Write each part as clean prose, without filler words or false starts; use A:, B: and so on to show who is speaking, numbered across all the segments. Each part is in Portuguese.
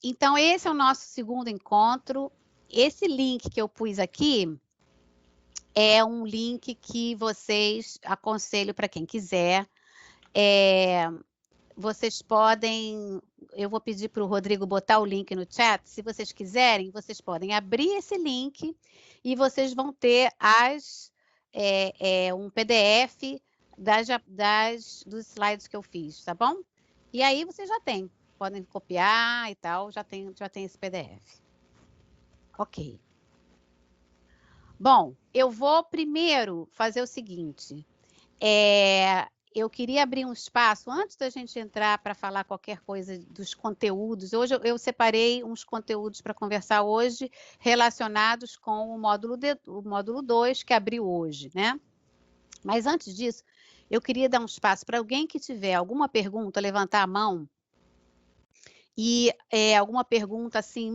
A: Então, esse é o nosso segundo encontro. Esse link que eu pus aqui é um link que vocês, aconselho para quem quiser. Vocês podem, eu vou pedir para o Rodrigo botar o link no chat. Se vocês quiserem, vocês podem abrir esse link e vocês vão ter um PDF dos slides que eu fiz, tá bom? E aí vocês já têm, podem copiar e tal, já tem esse PDF. Ok. Bom, eu vou primeiro fazer o seguinte. Eu queria abrir um espaço, antes da gente entrar para falar qualquer coisa dos conteúdos. Hoje eu separei uns conteúdos para conversar hoje, relacionados com o módulo 2, que abriu hoje, né? Mas antes disso, eu queria dar um espaço para alguém que tiver alguma pergunta, levantar a mão. E alguma pergunta, assim,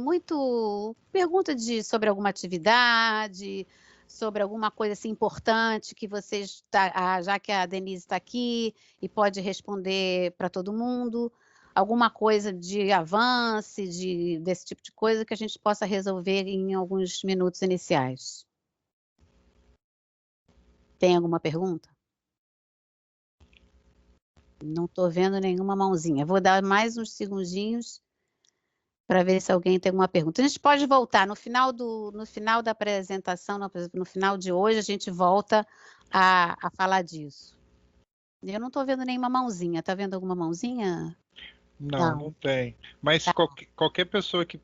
A: pergunta sobre alguma atividade, sobre alguma coisa assim, importante que vocês, já que a Denise está aqui e pode responder para todo mundo, alguma coisa de avanço, desse tipo de coisa que a gente possa resolver em alguns minutos iniciais. Tem alguma pergunta? Não estou vendo nenhuma mãozinha. Vou dar mais uns segundinhos para ver se alguém tem alguma pergunta. A gente pode voltar no final da apresentação, no final de hoje, a gente volta a falar disso. Eu não estou vendo nenhuma mãozinha. Está vendo alguma mãozinha?
B: Não tem. Mas
A: Tá.
B: qualquer pessoa que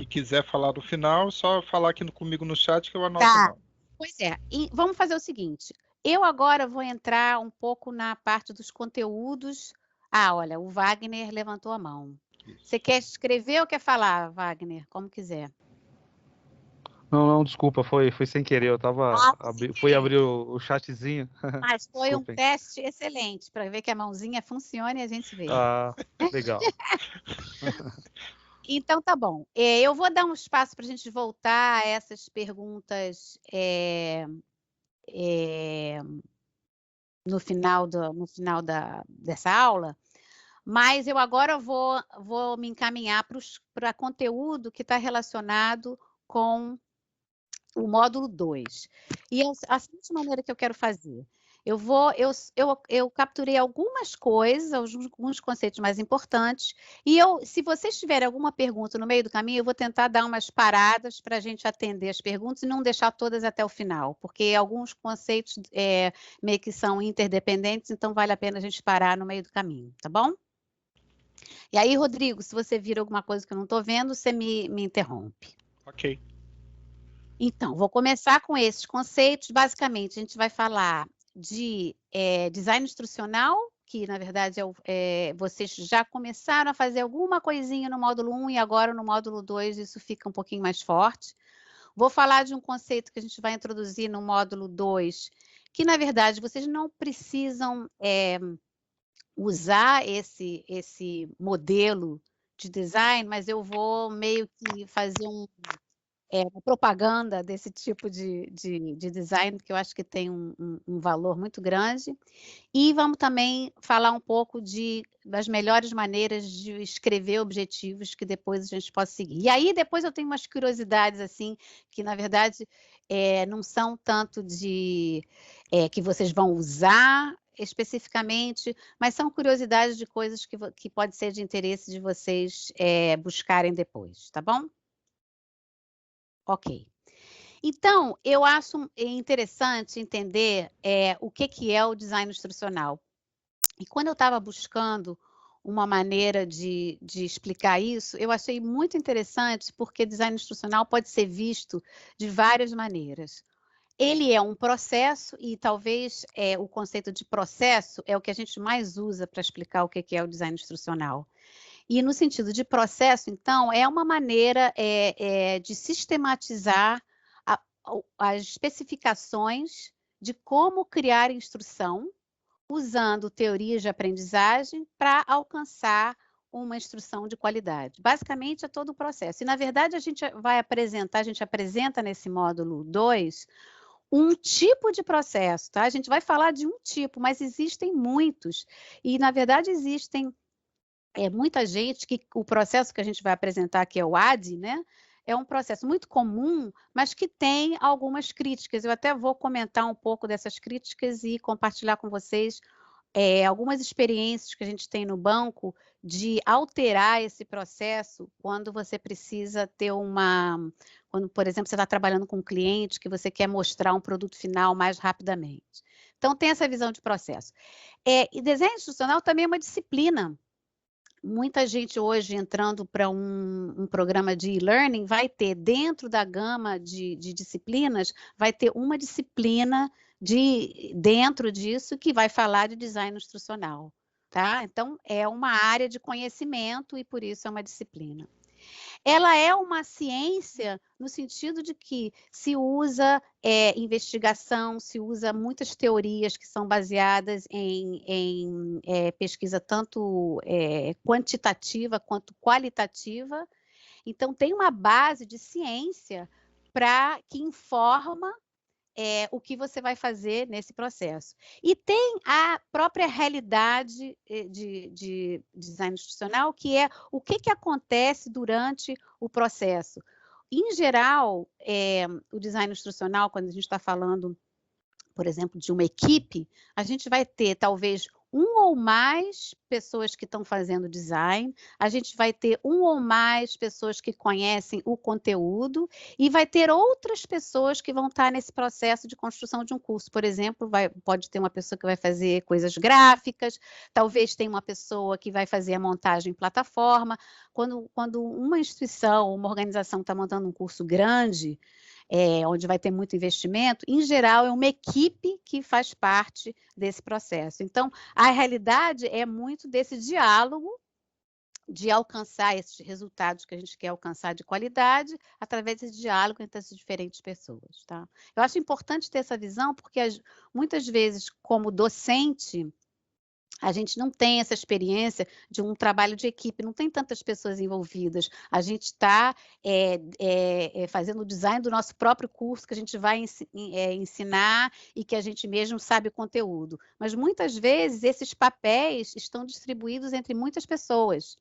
B: quiser falar no final, só falar aqui comigo no chat que eu anoto.
A: Tá. Pois é. E vamos fazer o seguinte. Eu agora vou entrar um pouco na parte dos conteúdos. Olha, o Wagner levantou a mão. Isso. Você quer escrever ou quer falar, Wagner? Como quiser.
C: Não, desculpa, foi sem querer, eu fui abrir o chatzinho.
A: Mas foi um teste excelente, para ver que a mãozinha funciona e a gente vê.
C: Legal.
A: Então, tá bom. Eu vou dar um espaço para a gente voltar a essas perguntas no final dessa aula, mas eu agora vou me encaminhar para conteúdo que está relacionado com o módulo 2. E a seguinte maneira que eu quero fazer. Eu capturei algumas coisas, alguns conceitos mais importantes, e se vocês tiverem alguma pergunta no meio do caminho, eu vou tentar dar umas paradas para a gente atender as perguntas e não deixar todas até o final, porque alguns conceitos meio que são interdependentes, então vale a pena a gente parar no meio do caminho, tá bom? E aí, Rodrigo, se você vir alguma coisa que eu não estou vendo, você me interrompe.
B: Ok.
A: Então, vou começar com esses conceitos. Basicamente, a gente vai falar de design instrucional, que, na verdade, vocês já começaram a fazer alguma coisinha no módulo 1 e agora no módulo 2 isso fica um pouquinho mais forte. Vou falar de um conceito que a gente vai introduzir no módulo 2, que, na verdade, vocês não precisam usar esse modelo de design, mas eu vou meio que fazer uma propaganda desse tipo de design, que eu acho que tem um valor muito grande. E vamos também falar um pouco das melhores maneiras de escrever objetivos que depois a gente possa seguir. E aí, depois eu tenho umas curiosidades, assim, que, na verdade, não são tanto que vocês vão usar especificamente, mas são curiosidades de coisas que pode ser de interesse de vocês buscarem depois, tá bom? Ok. Então, eu acho interessante entender o que é o design instrucional. E quando eu estava buscando uma maneira de explicar isso, eu achei muito interessante, porque design instrucional pode ser visto de várias maneiras. Ele é um processo, e talvez o conceito de processo é o que a gente mais usa para explicar o que é o design instrucional. E no sentido de processo, então, é uma maneira de sistematizar as especificações de como criar instrução, usando teorias de aprendizagem para alcançar uma instrução de qualidade. Basicamente, é todo o processo. E, na verdade, a gente apresenta nesse módulo 2 um tipo de processo, tá? A gente vai falar de um tipo, mas existem muitos. E, na verdade, existem muita gente que o processo que a gente vai apresentar, que é o AD, né, é um processo muito comum, mas que tem algumas críticas. Eu até vou comentar um pouco dessas críticas e compartilhar com vocês algumas experiências que a gente tem no banco de alterar esse processo quando você precisa ter quando, por exemplo, você está trabalhando com um cliente que você quer mostrar um produto final mais rapidamente. Então, tem essa visão de processo. E desenho institucional também é uma disciplina. Muita gente hoje entrando para um programa de e-learning vai ter, dentro da gama de disciplinas, vai ter uma disciplina dentro disso que vai falar de design instrucional, tá? Então, é uma área de conhecimento e por isso é uma disciplina. Ela é uma ciência no sentido de que se usa investigação, se usa muitas teorias que são baseadas em pesquisa tanto quantitativa quanto qualitativa. Então, tem uma base de ciência que informa o que você vai fazer nesse processo. E tem a própria realidade de design institucional, que é o que acontece durante o processo. Em geral, o design institucional, quando a gente está falando, por exemplo, de uma equipe, a gente vai ter talvez um ou mais pessoas que estão fazendo design, a gente vai ter um ou mais pessoas que conhecem o conteúdo e vai ter outras pessoas que vão estar nesse processo de construção de um curso. Por exemplo, pode ter uma pessoa que vai fazer coisas gráficas, talvez tenha uma pessoa que vai fazer a montagem em plataforma. Quando uma instituição, uma organização está montando um curso grande, onde vai ter muito investimento, em geral, é uma equipe que faz parte desse processo. Então, a realidade é muito desse diálogo de alcançar esses resultados que a gente quer alcançar de qualidade através desse diálogo entre as diferentes pessoas, tá? Eu acho importante ter essa visão porque muitas vezes, como docente, a gente não tem essa experiência de um trabalho de equipe, não tem tantas pessoas envolvidas. A gente está fazendo o design do nosso próprio curso, que a gente vai ensinar e que a gente mesmo sabe o conteúdo. Mas muitas vezes esses papéis estão distribuídos entre muitas pessoas.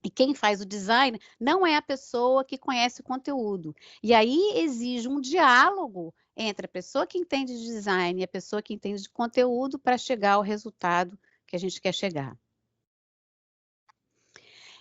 A: E quem faz o design não é a pessoa que conhece o conteúdo. E aí exige um diálogo entre a pessoa que entende de design e a pessoa que entende de conteúdo para chegar ao resultado que a gente quer chegar.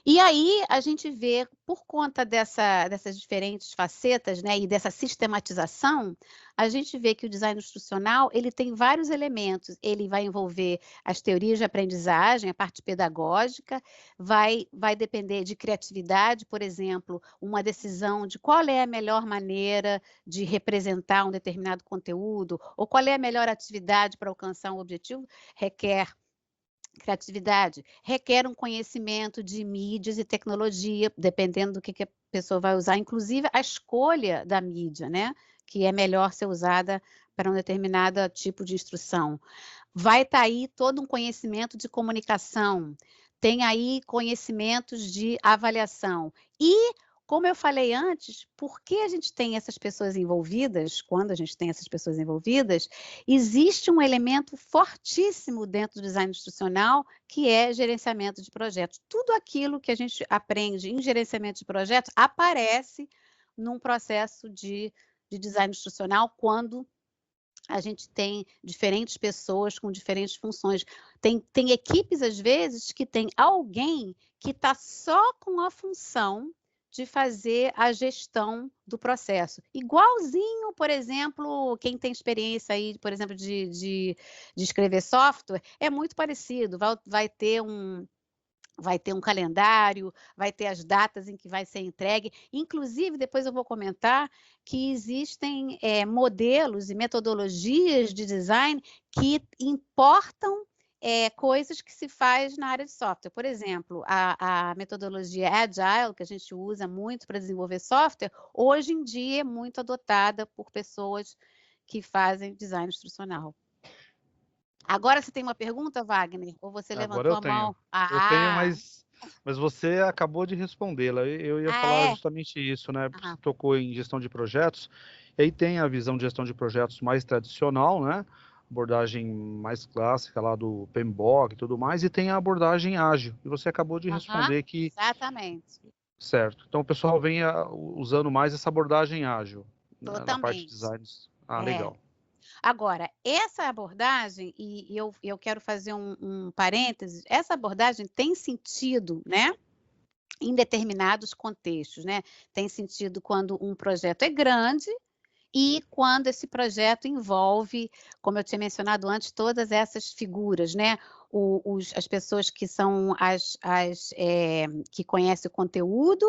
A: E aí a gente vê, por conta dessas diferentes facetas, né, e dessa sistematização, a gente vê que o design instrucional ele tem vários elementos. Ele vai envolver as teorias de aprendizagem, a parte pedagógica, vai depender de criatividade, por exemplo, uma decisão de qual é a melhor maneira de representar um determinado conteúdo, ou qual é a melhor atividade para alcançar um objetivo, requer criatividade, requer um conhecimento de mídias e tecnologia, dependendo do que a pessoa vai usar, inclusive a escolha da mídia, né? Que é melhor ser usada para um determinado tipo de instrução. Vai estar aí todo um conhecimento de comunicação, tem aí conhecimentos de avaliação. E, como eu falei antes, por que a gente tem essas pessoas envolvidas, quando a gente tem essas pessoas envolvidas, existe um elemento fortíssimo dentro do design instrucional, que é gerenciamento de projetos. Tudo aquilo que a gente aprende em gerenciamento de projetos aparece num processo de design instrucional quando a gente tem diferentes pessoas com diferentes funções. Tem equipes, às vezes, que tem alguém que está só com a função de fazer a gestão do processo. Igualzinho, por exemplo, quem tem experiência aí, por exemplo, de escrever software, é muito parecido. Vai ter um calendário, vai ter as datas em que vai ser entregue. Inclusive, depois eu vou comentar que existem modelos e metodologias de design que importam coisas que se faz na área de software. Por exemplo, a metodologia Agile, que a gente usa muito para desenvolver software, hoje em dia é muito adotada por pessoas que fazem design instrucional. Agora você tem uma pergunta, Wagner? Ou você levantou a mão?
C: Eu tenho, mas você acabou de respondê-la. Eu ia falar justamente isso, né? Você tocou em gestão de projetos, e aí tem a visão de gestão de projetos mais tradicional, né? abordagem mais clássica lá do PMBOK e tudo mais, e tem a abordagem ágil. E você acabou de responder que...
A: Exatamente.
C: Certo. Então o pessoal vem usando mais essa abordagem ágil, né, na parte de
A: Totalmente.
C: design. Ah,
A: É.
C: legal.
A: Agora, essa abordagem, e eu quero fazer um parênteses, essa abordagem tem sentido, né, em determinados contextos, né? Tem sentido quando um projeto é grande e quando esse projeto envolve, como eu tinha mencionado antes, todas essas figuras, né? As pessoas que são que conhecem o conteúdo,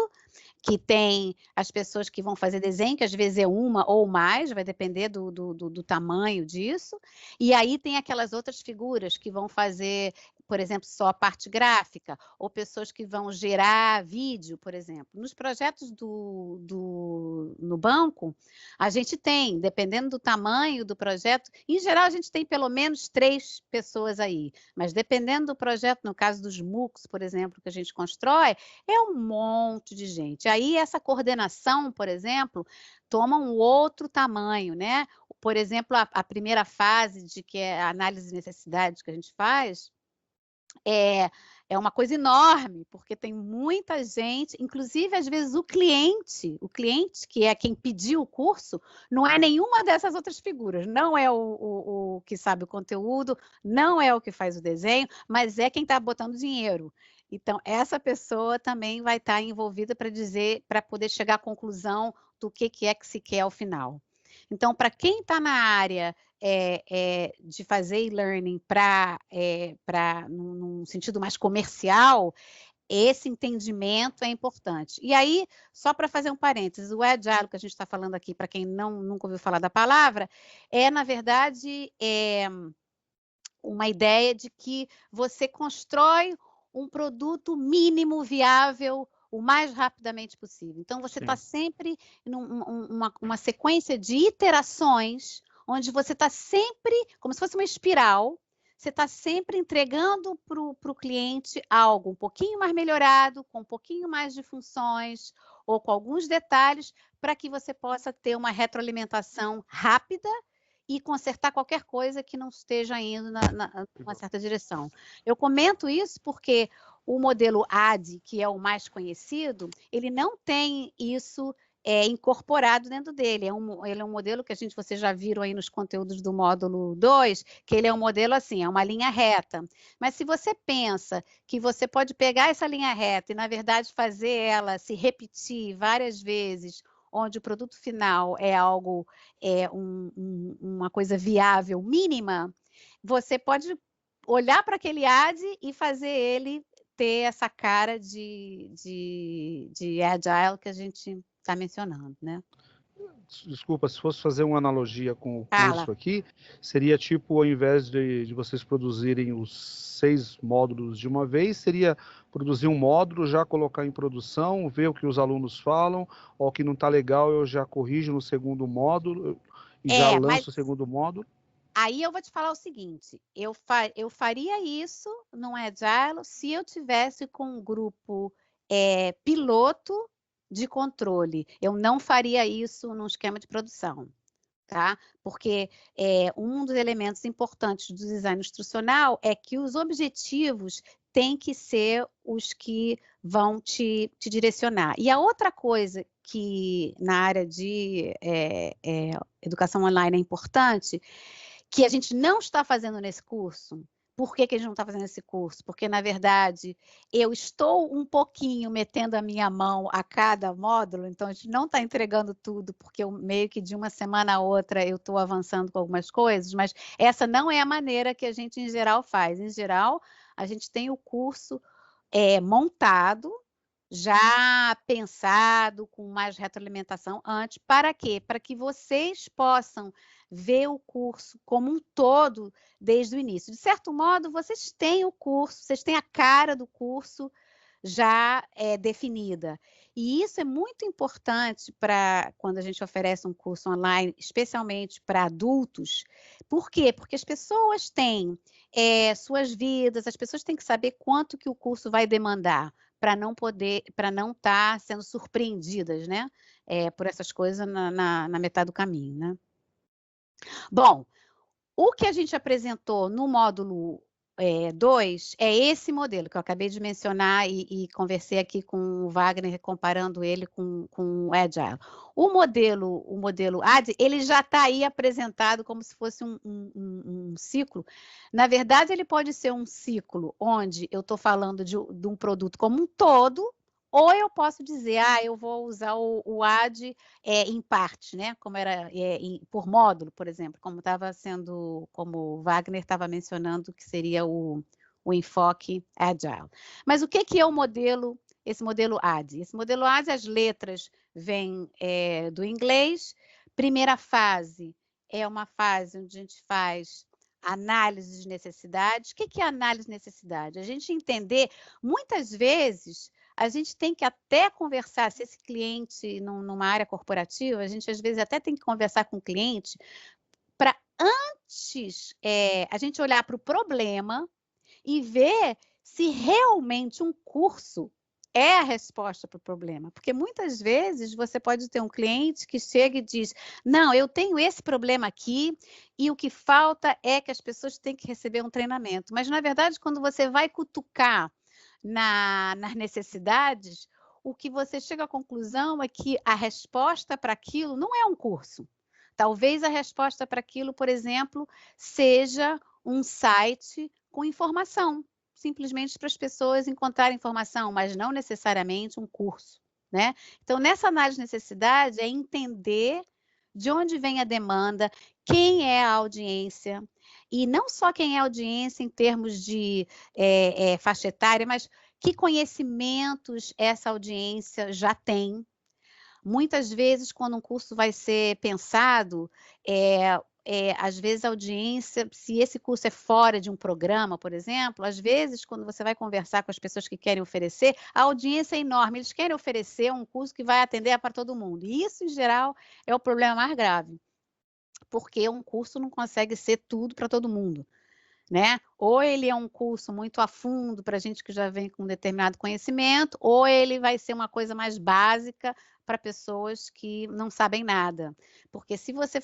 A: que tem as pessoas que vão fazer desenho, que às vezes é uma ou mais, vai depender do tamanho disso, e aí tem aquelas outras figuras que vão fazer, por exemplo, só a parte gráfica, ou pessoas que vão gerar vídeo, por exemplo. Nos projetos no banco, a gente tem, dependendo do tamanho do projeto, em geral a gente tem pelo menos 3 pessoas aí, mas dependendo do projeto, no caso dos MOOCs, por exemplo, que a gente constrói, é um monte de gente. Aí essa coordenação, por exemplo, toma um outro tamanho, né? Por exemplo, a primeira fase de que é a análise de necessidades que a gente faz, é uma coisa enorme, porque tem muita gente, inclusive às vezes o cliente que é quem pediu o curso, não é nenhuma dessas outras figuras, não é o que sabe o conteúdo, não é o que faz o desenho, mas é quem está botando dinheiro. Então, essa pessoa também vai estar envolvida para poder chegar à conclusão do que é que se quer ao final. Então, para quem está na área de fazer e-learning num sentido mais comercial, esse entendimento é importante. E aí, só para fazer um parênteses, o Agile que a gente está falando aqui, para quem nunca ouviu falar da palavra, na verdade, uma ideia de que você constrói um produto mínimo viável o mais rapidamente possível. Então, você está sempre numa sequência de iterações, onde você está sempre, como se fosse uma espiral, você está sempre entregando para o cliente algo um pouquinho mais melhorado, com um pouquinho mais de funções, ou com alguns detalhes, para que você possa ter uma retroalimentação rápida e consertar qualquer coisa que não esteja indo numa certa direção. Eu comento isso porque o modelo AD, que é o mais conhecido, ele não tem isso incorporado dentro dele. Ele é um modelo que vocês já viram aí nos conteúdos do módulo 2, que ele é um modelo assim, é uma linha reta. Mas se você pensa que você pode pegar essa linha reta e, na verdade, fazer ela se repetir várias vezes, onde o produto final é algo, uma coisa viável mínima, você pode olhar para aquele AD e fazer ele ter essa cara de agile que a gente está mencionando, né?
C: Desculpa, se fosse fazer uma analogia com o
A: Fala.
C: curso aqui, seria tipo, ao invés de vocês produzirem os 6 módulos de uma vez, seria produzir um módulo, já colocar em produção, ver o que os alunos falam, ou o que não está legal eu já corrijo no segundo módulo e já lanço o segundo módulo?
A: Aí eu vou te falar o seguinte, eu faria isso num Agile se eu tivesse com um grupo piloto de controle. Eu não faria isso num esquema de produção, tá? Porque um dos elementos importantes do design instrucional é que os objetivos têm que ser os que vão te direcionar. E a outra coisa que na área de educação online é importante, que a gente não está fazendo nesse curso. Por que a gente não está fazendo esse curso? Porque, na verdade, eu estou um pouquinho metendo a minha mão a cada módulo, então a gente não está entregando tudo, porque eu, meio que de uma semana a outra eu estou avançando com algumas coisas, mas essa não é a maneira que a gente, em geral, faz. Em geral, a gente tem o curso montado, já pensado, com mais retroalimentação antes. Para quê? Para que vocês possam ver o curso como um todo desde o início. De certo modo, vocês têm o curso, vocês têm a cara do curso já definida. E isso é muito importante para quando a gente oferece um curso online, especialmente para adultos. Por quê? Porque as pessoas têm suas vidas, as pessoas têm que saber quanto que o curso vai demandar para não estar sendo surpreendidas, né? Por essas coisas na metade do caminho, né? Bom, O que a gente apresentou no módulo 2 é esse modelo que eu acabei de mencionar e conversei aqui com o Wagner, comparando ele com o Agile. O modelo AD, ele já está aí apresentado como se fosse um ciclo. Na verdade, ele pode ser um ciclo onde eu estou falando de um produto como um todo, ou eu posso dizer, eu vou usar o AD em parte, né? Como era por módulo, por exemplo, como o Wagner estava mencionando, que seria o enfoque Agile. Mas o que é esse modelo AD? Esse modelo AD, as letras vêm do inglês. Primeira fase é uma fase onde a gente faz análise de necessidades. O que é análise de necessidade? A gente entender, muitas vezes, a gente tem que até conversar, se esse cliente numa área corporativa, a gente às vezes até tem que conversar com o cliente para antes a gente olhar para o problema e ver se realmente um curso é a resposta para o problema. Porque muitas vezes você pode ter um cliente que chega e diz, não, eu tenho esse problema aqui e o que falta é que as pessoas têm que receber um treinamento. Mas, na verdade, quando você vai cutucar nas necessidades, o que você chega à conclusão é que a resposta para aquilo não é um curso. Talvez a resposta para aquilo, por exemplo, seja um site com informação, simplesmente para as pessoas encontrarem informação, mas não necessariamente um curso, né? Então, nessa análise de necessidade, é entender de onde vem a demanda, quem é a audiência, e não só quem é a audiência em termos de faixa etária, mas que conhecimentos essa audiência já tem. Muitas vezes, quando um curso vai ser pensado, às vezes a audiência, se esse curso é fora de um programa, por exemplo, às vezes, quando você vai conversar com as pessoas que querem oferecer, a audiência é enorme, eles querem oferecer um curso que vai atender para todo mundo. E isso, em geral, é o problema mais grave, porque um curso não consegue ser tudo para todo mundo, né? Ou ele é um curso muito a fundo para gente que já vem com um determinado conhecimento, ou ele vai ser uma coisa mais básica para pessoas que não sabem nada. Porque se você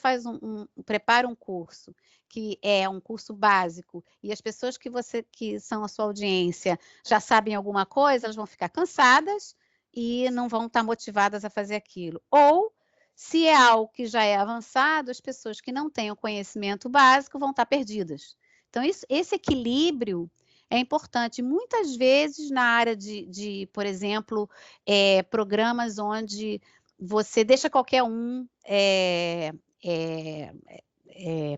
A: prepara um curso que é um curso básico e as pessoas que são a sua audiência já sabem alguma coisa, elas vão ficar cansadas e não vão estar motivadas a fazer aquilo. Ou se é algo que já é avançado, as pessoas que não têm o conhecimento básico vão estar perdidas. Então, esse equilíbrio é importante. Muitas vezes, na área por exemplo, programas onde você deixa qualquer um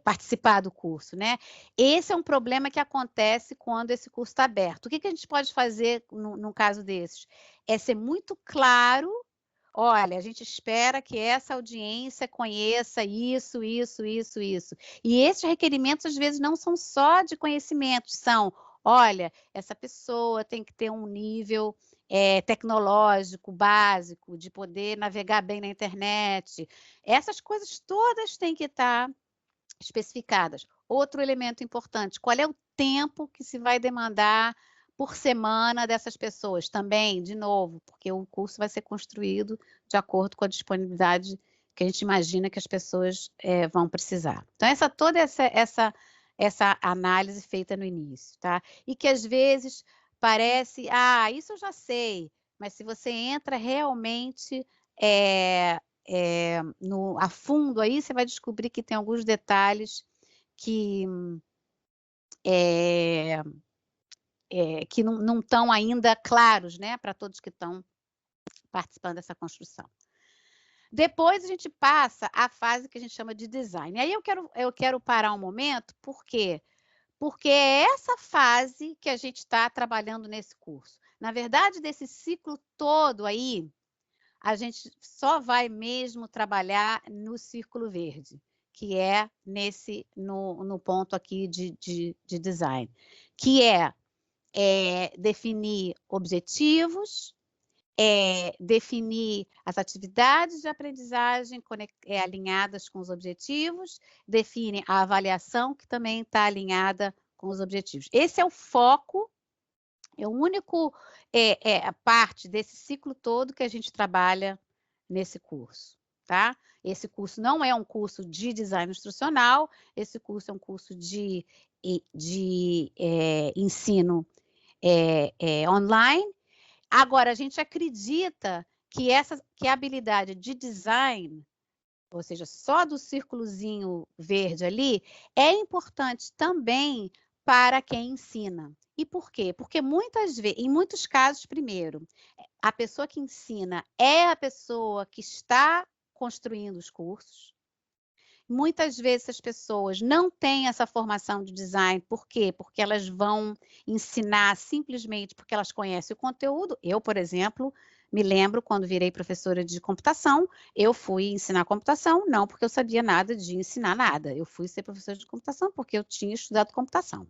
A: participar do curso, né? Esse é um problema que acontece quando esse curso está aberto. O que a gente pode fazer num caso desses? É ser muito claro. Olha, a gente espera que essa audiência conheça isso, isso, isso, isso. E esses requerimentos, às vezes, não são só de conhecimento, são, olha, essa pessoa tem que ter um nível tecnológico básico, de poder navegar bem na internet. Essas coisas todas têm que estar especificadas. Outro elemento importante, qual é o tempo que se vai demandar por semana dessas pessoas? Também, de novo, porque o curso vai ser construído de acordo com a disponibilidade que a gente imagina que as pessoas vão precisar. Então, toda essa análise feita no início, tá? E que às vezes parece, isso eu já sei, mas se você entra realmente a fundo aí, você vai descobrir que tem alguns detalhes que não estão ainda claros, né, para todos que estão participando dessa construção. Depois a gente passa à fase que a gente chama de design. Aí eu quero parar um momento, por quê? Porque é essa fase que a gente está trabalhando nesse curso. Na verdade, desse ciclo todo aí, a gente só vai mesmo trabalhar no círculo verde, que é no ponto aqui de design, que é definir objetivos, definir as atividades de aprendizagem alinhadas com os objetivos, define a avaliação, que também está alinhada com os objetivos. Esse é o foco, é o único a parte desse ciclo todo que a gente trabalha nesse curso. tá? Esse curso não é um curso de design instrucional, esse curso é um curso de ensino online. Agora, a gente acredita que a habilidade de design, ou seja, só do círculozinho verde ali, é importante também para quem ensina. E por quê? Porque muitas vezes, em muitos casos, primeiro, a pessoa que ensina é a pessoa que está construindo os cursos. Muitas vezes as pessoas não têm essa formação de design, por quê? Porque elas vão ensinar simplesmente porque elas conhecem o conteúdo. Eu, por exemplo, me lembro quando virei professora de computação, eu fui ensinar computação, não porque eu sabia nada de ensinar nada. Eu fui ser professora de computação porque eu tinha estudado computação.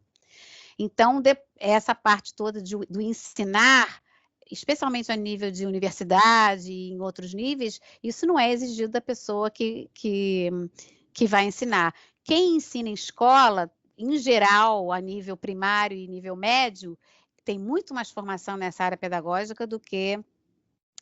A: Então, essa parte toda do ensinar, especialmente a nível de universidade e em outros níveis, isso não é exigido da pessoa que vai ensinar. Quem ensina em escola, em geral, a nível primário e nível médio, tem muito mais formação nessa área pedagógica do que,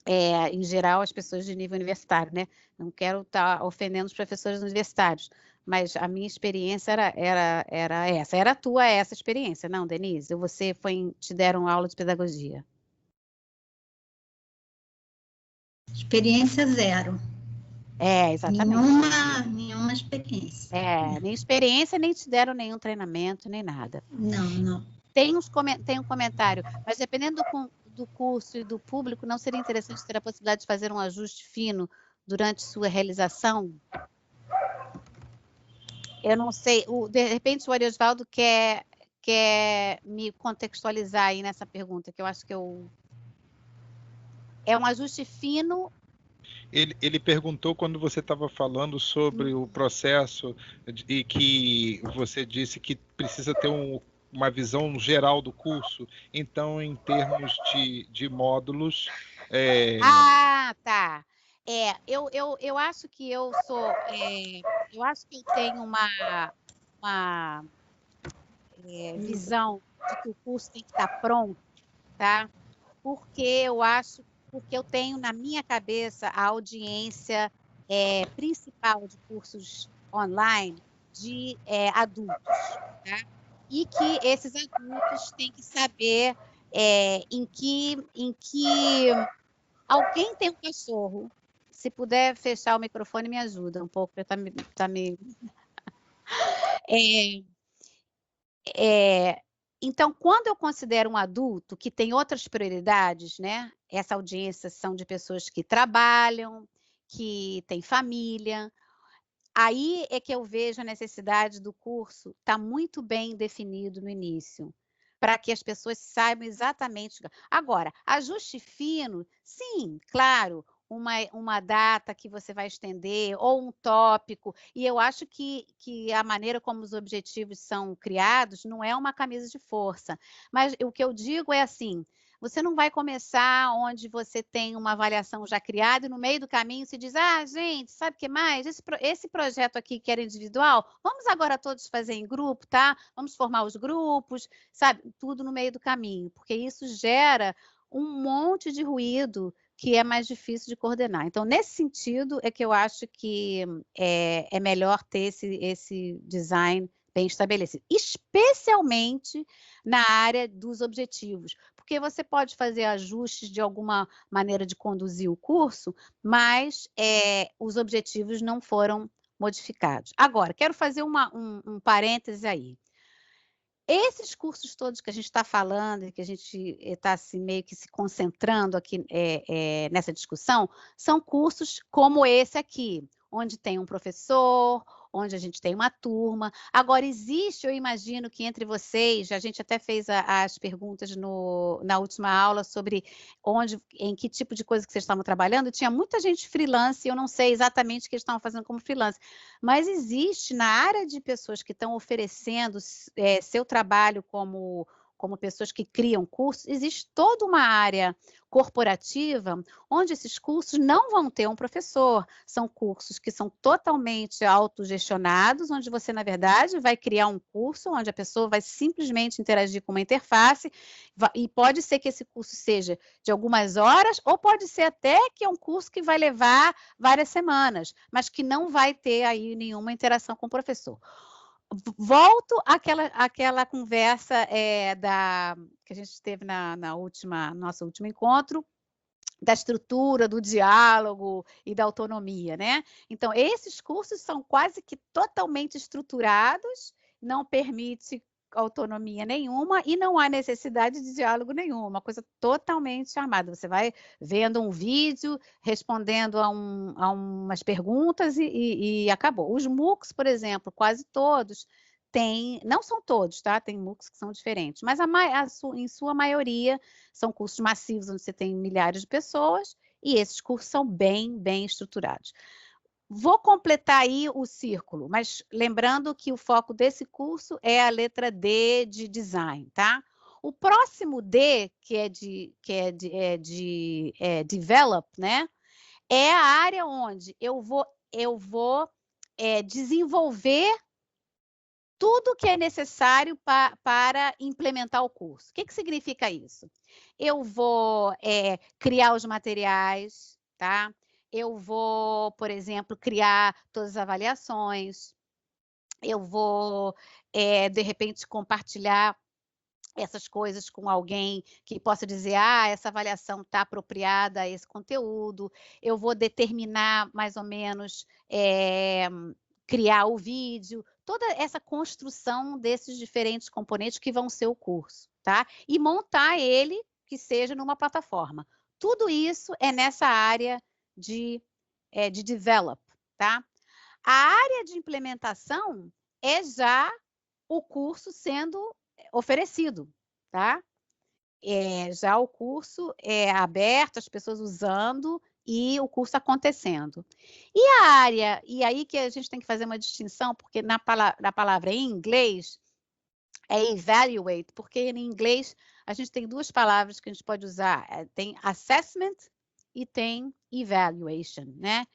A: em geral, as pessoas de nível universitário, né? Não quero estar ofendendo os professores universitários, mas a minha experiência era essa. Era a tua essa experiência, não, Denise? Ou você te deram aula de pedagogia?
D: Experiência zero.
A: Exatamente.
D: Nenhuma experiência.
A: Nem experiência, nem te deram nenhum treinamento, nem nada.
D: Não.
A: Tem um comentário, mas dependendo do curso e do público, não seria interessante ter a possibilidade de fazer um ajuste fino durante sua realização? Eu não sei, de repente o Ariosvaldo quer me contextualizar aí nessa pergunta, que eu acho que é um ajuste fino.
B: Ele perguntou quando você estava falando sobre o processo e que você disse que precisa ter uma visão geral do curso. Então, em termos de módulos...
A: Tá. Eu acho que eu sou... eu acho que eu tenho uma visão de que o curso tem que estar pronto, tá? Porque eu tenho na minha cabeça a audiência principal de cursos online de adultos, tá? E que esses adultos têm que saber em que alguém tem um cachorro. Se puder fechar o microfone, me ajuda um pouco, tá me... Então, quando eu considero um adulto que tem outras prioridades, né? Essa audiência são de pessoas que trabalham, que têm família. Aí é que eu vejo a necessidade do curso estar muito bem definido no início, para que as pessoas saibam exatamente. Agora, ajuste fino, sim, claro, uma data que você vai estender, ou um tópico, e eu acho que a maneira como os objetivos são criados não é uma camisa de força, mas o que eu digo é assim, você não vai começar onde você tem uma avaliação já criada e no meio do caminho se diz, gente, sabe o que mais? Esse projeto aqui que era individual, vamos agora todos fazer em grupo, tá? Vamos formar os grupos, sabe? Tudo no meio do caminho, porque isso gera um monte de ruído que é mais difícil de coordenar. Então, nesse sentido, é que eu acho que é melhor ter esse design bem estabelecido, especialmente na área dos objetivos, porque você pode fazer ajustes de alguma maneira de conduzir o curso, mas os objetivos não foram modificados. Agora, quero fazer um parêntese aí. Esses cursos todos que a gente está falando, que a gente está assim, meio que se concentrando aqui nessa discussão, são cursos como esse aqui, onde tem um professor, onde a gente tem uma turma. Agora, existe, eu imagino que entre vocês, a gente até fez as perguntas na última aula sobre em que tipo de coisa que vocês estavam trabalhando, tinha muita gente freelance, eu não sei exatamente o que eles estavam fazendo como freelance, mas existe na área de pessoas que estão oferecendo seu trabalho como como pessoas que criam cursos, existe toda uma área corporativa onde esses cursos não vão ter um professor. São cursos que são totalmente autogestionados, onde você, na verdade, vai criar um curso onde a pessoa vai simplesmente interagir com uma interface, e pode ser que esse curso seja de algumas horas, ou pode ser até que é um curso que vai levar várias semanas, mas que não vai ter aí nenhuma interação com o professor. Volto àquela conversa que a gente teve nosso último encontro, da estrutura, do diálogo e da autonomia, né? Então, esses cursos são quase que totalmente estruturados, não permite autonomia nenhuma e não há necessidade de diálogo nenhum, uma coisa totalmente armada. Você vai vendo um vídeo, respondendo a umas perguntas e acabou. Os MOOCs, por exemplo, quase todos têm, não são todos, tá? Tem MOOCs que são diferentes, mas em sua maioria são cursos massivos, onde você tem milhares de pessoas, e esses cursos são bem, bem estruturados. Vou completar aí o círculo, mas lembrando que o foco desse curso é a letra D de design, tá? O próximo D, que é de develop, né? É a área onde eu vou desenvolver tudo que é necessário para implementar o curso. O que significa isso? Eu vou criar os materiais, tá? Eu vou, por exemplo, criar todas as avaliações. Eu vou, de repente, compartilhar essas coisas com alguém que possa dizer, essa avaliação está apropriada a esse conteúdo. Eu vou determinar, mais ou menos, criar o vídeo, toda essa construção desses diferentes componentes que vão ser o curso, tá? E montar ele que seja numa plataforma. Tudo isso é nessa área de develop, tá? A área de implementação é já o curso sendo oferecido, tá? Já o curso é aberto, as pessoas usando e o curso acontecendo. E a área, e aí que a gente tem que fazer uma distinção, porque na palavra em inglês é evaluate, porque em inglês a gente tem duas palavras que a gente pode usar, tem assessment e tem evaluation, né?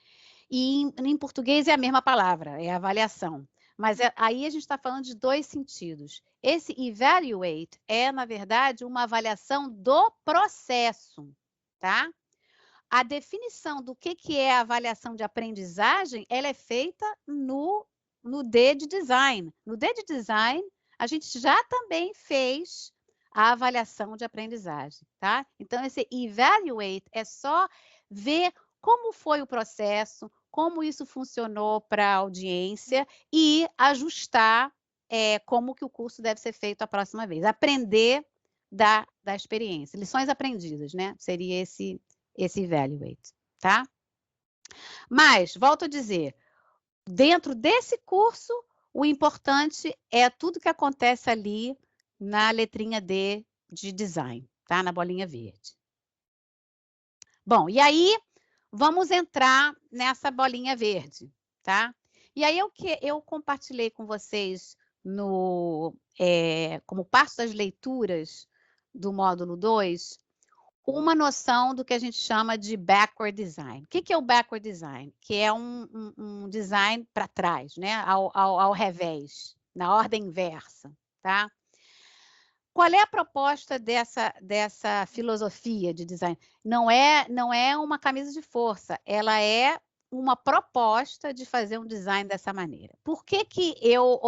A: E em português é a mesma palavra, é avaliação. Mas aí a gente está falando de dois sentidos. Esse evaluate é, na verdade, uma avaliação do processo, tá? A definição do que é a avaliação de aprendizagem, ela é feita no D de design. No D de design, a gente já também fez a avaliação de aprendizagem, tá? Então, esse evaluate é só ver como foi o processo, como isso funcionou para a audiência e ajustar como que o curso deve ser feito a próxima vez. Aprender da experiência. Lições aprendidas, né? Seria esse evaluate, tá? Mas, volto a dizer, dentro desse curso, o importante é tudo que acontece ali na letrinha D de design, tá? Na bolinha verde. Bom, e aí vamos entrar nessa bolinha verde, tá? E aí eu compartilhei com vocês como parte das leituras do módulo 2, uma noção do que a gente chama de backward design. O que é o backward design? Que é um design para trás, né? Ao revés, na ordem inversa, tá? Qual é a proposta dessa filosofia de design? Não é uma camisa de força, ela é uma proposta de fazer um design dessa maneira. Por que eu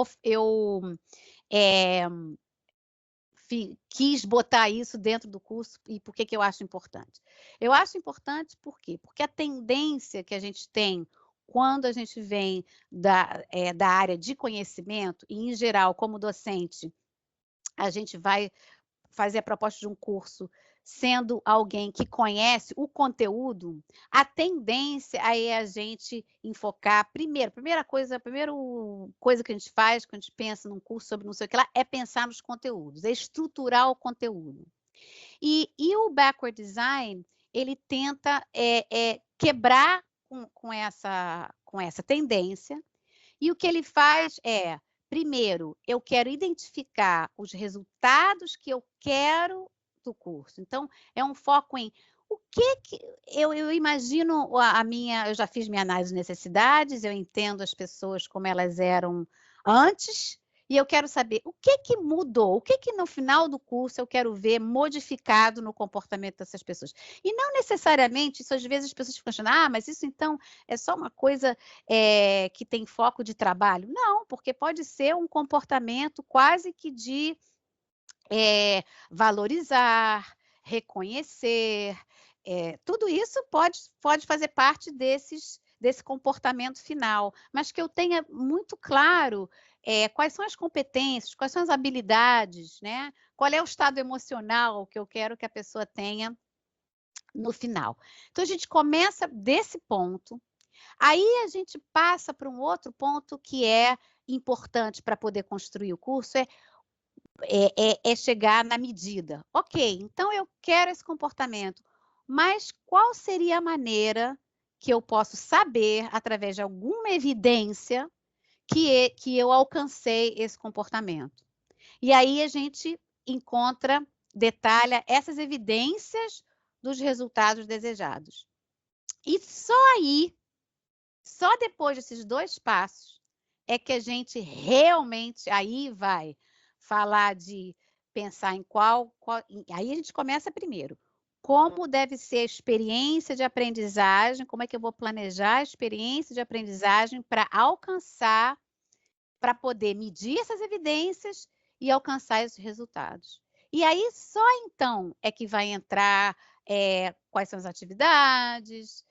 A: quis botar isso dentro do curso e por que eu acho importante? Eu acho importante por quê? Porque a tendência que a gente tem quando a gente vem da área de conhecimento, e em geral, como docente, a gente vai fazer a proposta de um curso sendo alguém que conhece o conteúdo, a tendência aí é a gente enfocar, primeira coisa que a gente faz quando a gente pensa num curso sobre não sei o que lá, é pensar nos conteúdos, é estruturar o conteúdo. E o backward design, ele tenta quebrar com essa tendência, e o que ele faz é primeiro, eu quero identificar os resultados que eu quero do curso. Então, é um foco em o que eu imagino eu já fiz minha análise de necessidades, eu entendo as pessoas como elas eram antes, e eu quero saber o que mudou, o que no final do curso eu quero ver modificado no comportamento dessas pessoas. E não necessariamente, isso às vezes as pessoas ficam achando, mas isso então é só uma coisa que tem foco de trabalho. Não, porque pode ser um comportamento quase que de valorizar, reconhecer, tudo isso pode fazer parte desse comportamento final, mas que eu tenha muito claro quais são as competências, quais são as habilidades, né? Qual é o estado emocional que eu quero que a pessoa tenha no final. Então, a gente começa desse ponto, aí a gente passa para um outro ponto que é importante para poder construir o curso, é chegar na medida. Ok, então eu quero esse comportamento, mas qual seria a maneira que eu posso saber, através de alguma evidência, que eu alcancei esse comportamento? E aí a gente detalha essas evidências dos resultados desejados. E só aí, só depois desses 2 passos, é que a gente realmente aí vai falar de pensar em aí a gente começa primeiro. Como deve ser a experiência de aprendizagem, como é que eu vou planejar a experiência de aprendizagem para alcançar, para poder medir essas evidências e alcançar esses resultados. E aí só então é que vai entrar quais são as atividades,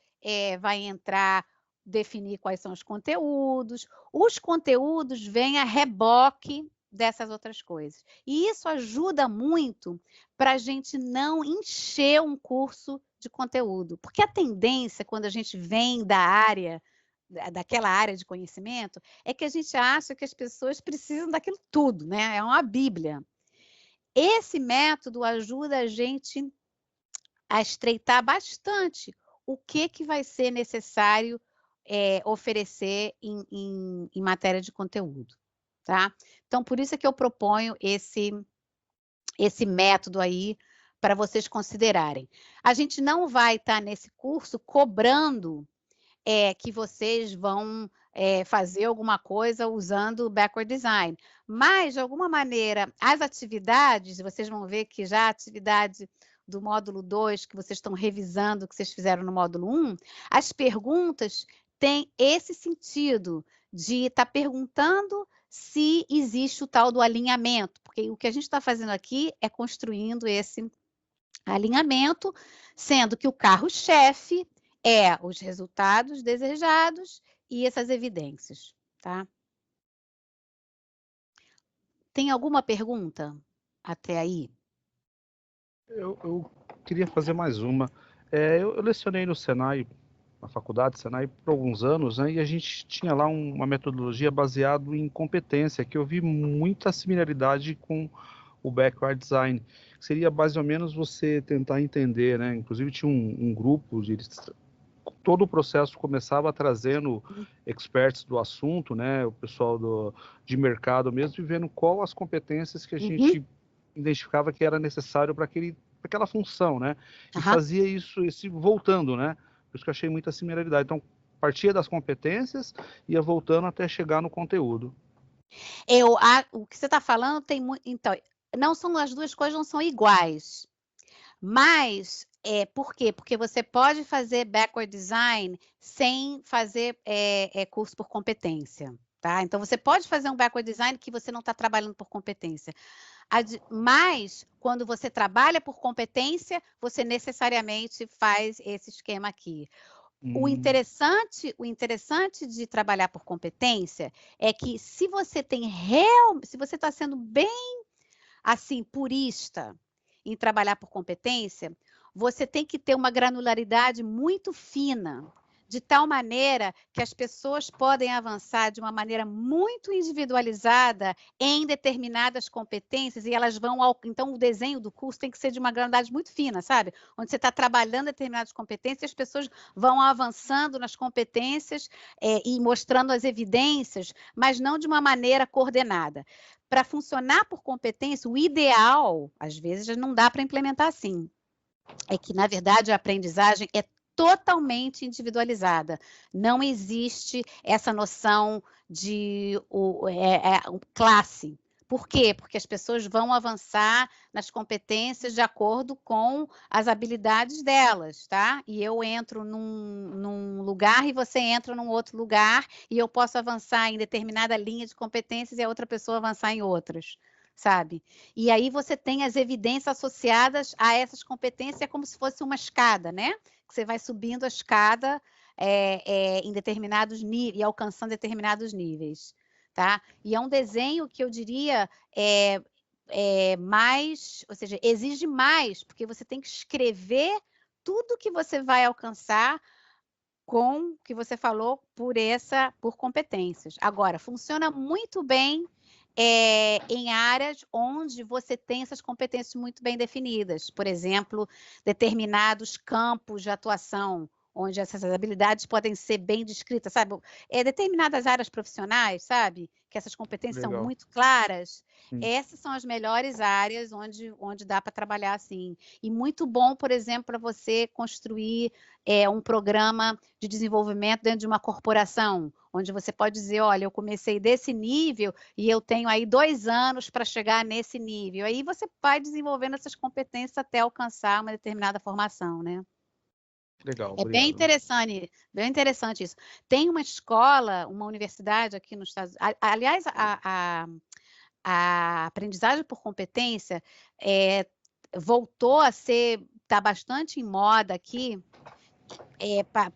A: vai entrar definir quais são os conteúdos. Os conteúdos vêm a reboque dessas outras coisas. E isso ajuda muito para a gente não encher um curso de conteúdo. Porque a tendência, quando a gente vem daquela área de conhecimento, é que a gente acha que as pessoas precisam daquilo tudo, né? É uma bíblia. Esse método ajuda a gente a estreitar bastante o que vai ser necessário oferecer em matéria de conteúdo, tá? Então, por isso é que eu proponho esse método aí para vocês considerarem. A gente não vai estar nesse curso cobrando que vocês vão fazer alguma coisa usando o Backward Design, mas, de alguma maneira, as atividades, vocês vão ver que já a atividade do módulo 2, que vocês estão revisando, que vocês fizeram no módulo 1, as perguntas têm esse sentido de estar perguntando se existe o tal do alinhamento, porque o que a gente está fazendo aqui é construindo esse alinhamento, sendo que o carro-chefe os resultados desejados e essas evidências, tá? Tem alguma pergunta até aí?
C: Eu queria fazer mais uma. Eu lecionei no Senai, na faculdade Senai, por alguns anos, né, e a gente tinha lá uma metodologia baseada em competência, que eu vi muita similaridade com o Backward Design. Seria mais ou menos você tentar entender, né? Inclusive tinha um grupo todo o processo começava trazendo experts do assunto, né, o pessoal de mercado mesmo, e vendo qual as competências que a gente identificava que era necessário para aquela função, né, e fazia isso voltando, né, por isso que eu achei muita similaridade. Então, partia das competências, ia voltando até chegar no conteúdo.
A: O que você está falando tem muito... Então, as duas coisas não são iguais, mas... por quê? Porque você pode fazer Backward Design sem fazer curso por competência, tá? Então, você pode fazer um Backward Design que você não está trabalhando por competência. Mas, quando você trabalha por competência, você necessariamente faz esse esquema aqui. O interessante de trabalhar por competência é que se você está sendo bem, assim, purista em trabalhar por competência, você tem que ter uma granularidade muito fina de tal maneira que as pessoas podem avançar de uma maneira muito individualizada em determinadas competências e elas vão ao... Então, o desenho do curso tem que ser de uma granularidade muito fina, sabe? Onde você está trabalhando determinadas competências e as pessoas vão avançando nas competências e mostrando as evidências, mas não de uma maneira coordenada. Para funcionar por competência, o ideal, às vezes, não dá para implementar assim. É que, na verdade, a aprendizagem é totalmente individualizada. Não existe essa noção de classe. Por quê? Porque as pessoas vão avançar nas competências de acordo com as habilidades delas, tá? E eu entro num lugar e você entra num outro lugar e eu posso avançar em determinada linha de competências e a outra pessoa avançar em outras, sabe? E aí você tem as evidências associadas a essas competências, é como se fosse uma escada, né? Que você vai subindo a escada em determinados níveis, e alcançando determinados níveis, tá? E é um desenho que eu diria mais, ou seja, exige mais, porque você tem que escrever tudo que você vai alcançar com o que você falou por competências. Agora, funciona muito bem em áreas onde você tem essas competências muito bem definidas. Por exemplo, determinados campos de atuação, onde essas habilidades podem ser bem descritas, sabe? Determinadas áreas profissionais, sabe? Que essas competências são muito claras. Essas são as melhores áreas onde dá para trabalhar assim. E muito bom, por exemplo, para você construir um programa de desenvolvimento dentro de uma corporação, onde você pode dizer, olha, eu comecei desse nível e eu tenho aí 2 anos para chegar nesse nível. Aí você vai desenvolvendo essas competências até alcançar uma determinada formação, né?
C: Legal,
A: bem interessante isso. Tem uma escola, uma universidade aqui nos Estados Unidos, aliás, a aprendizagem por competência voltou a está bastante em moda aqui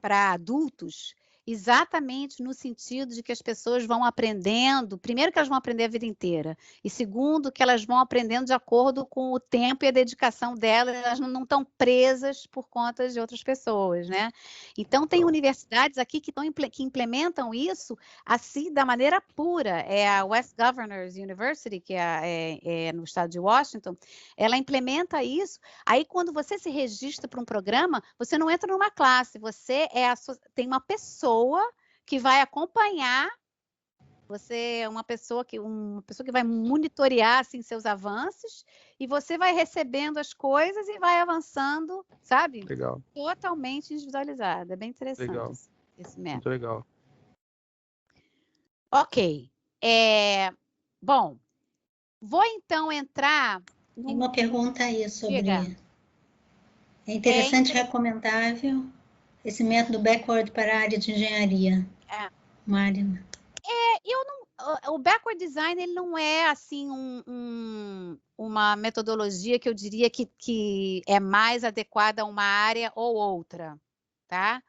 A: para adultos, exatamente no sentido de que as pessoas vão aprendendo, primeiro que elas vão aprender a vida inteira, e segundo que elas vão aprendendo de acordo com o tempo e a dedicação delas, elas não estão presas por conta de outras pessoas, né? Então tem universidades aqui que implementam isso assim da maneira pura. É a West Governors University, que é no estado de Washington, ela implementa isso. Aí quando você se registra para um programa, você não entra numa classe, você tem uma pessoa que vai acompanhar você, uma pessoa que vai monitorear assim, seus avanços, e você vai recebendo as coisas e vai avançando, sabe?
C: Legal.
A: Totalmente individualizado. É bem interessante
C: Legal.
A: esse método.
C: Muito legal.
A: Ok. Bom, vou então entrar...
D: Tem uma pergunta aí sobre...
A: Diga.
D: É interessante e recomendável esse método backward para a área de engenharia. Marina.
A: O backward design ele não é assim uma metodologia que eu diria que é mais adequada a uma área ou outra, tá?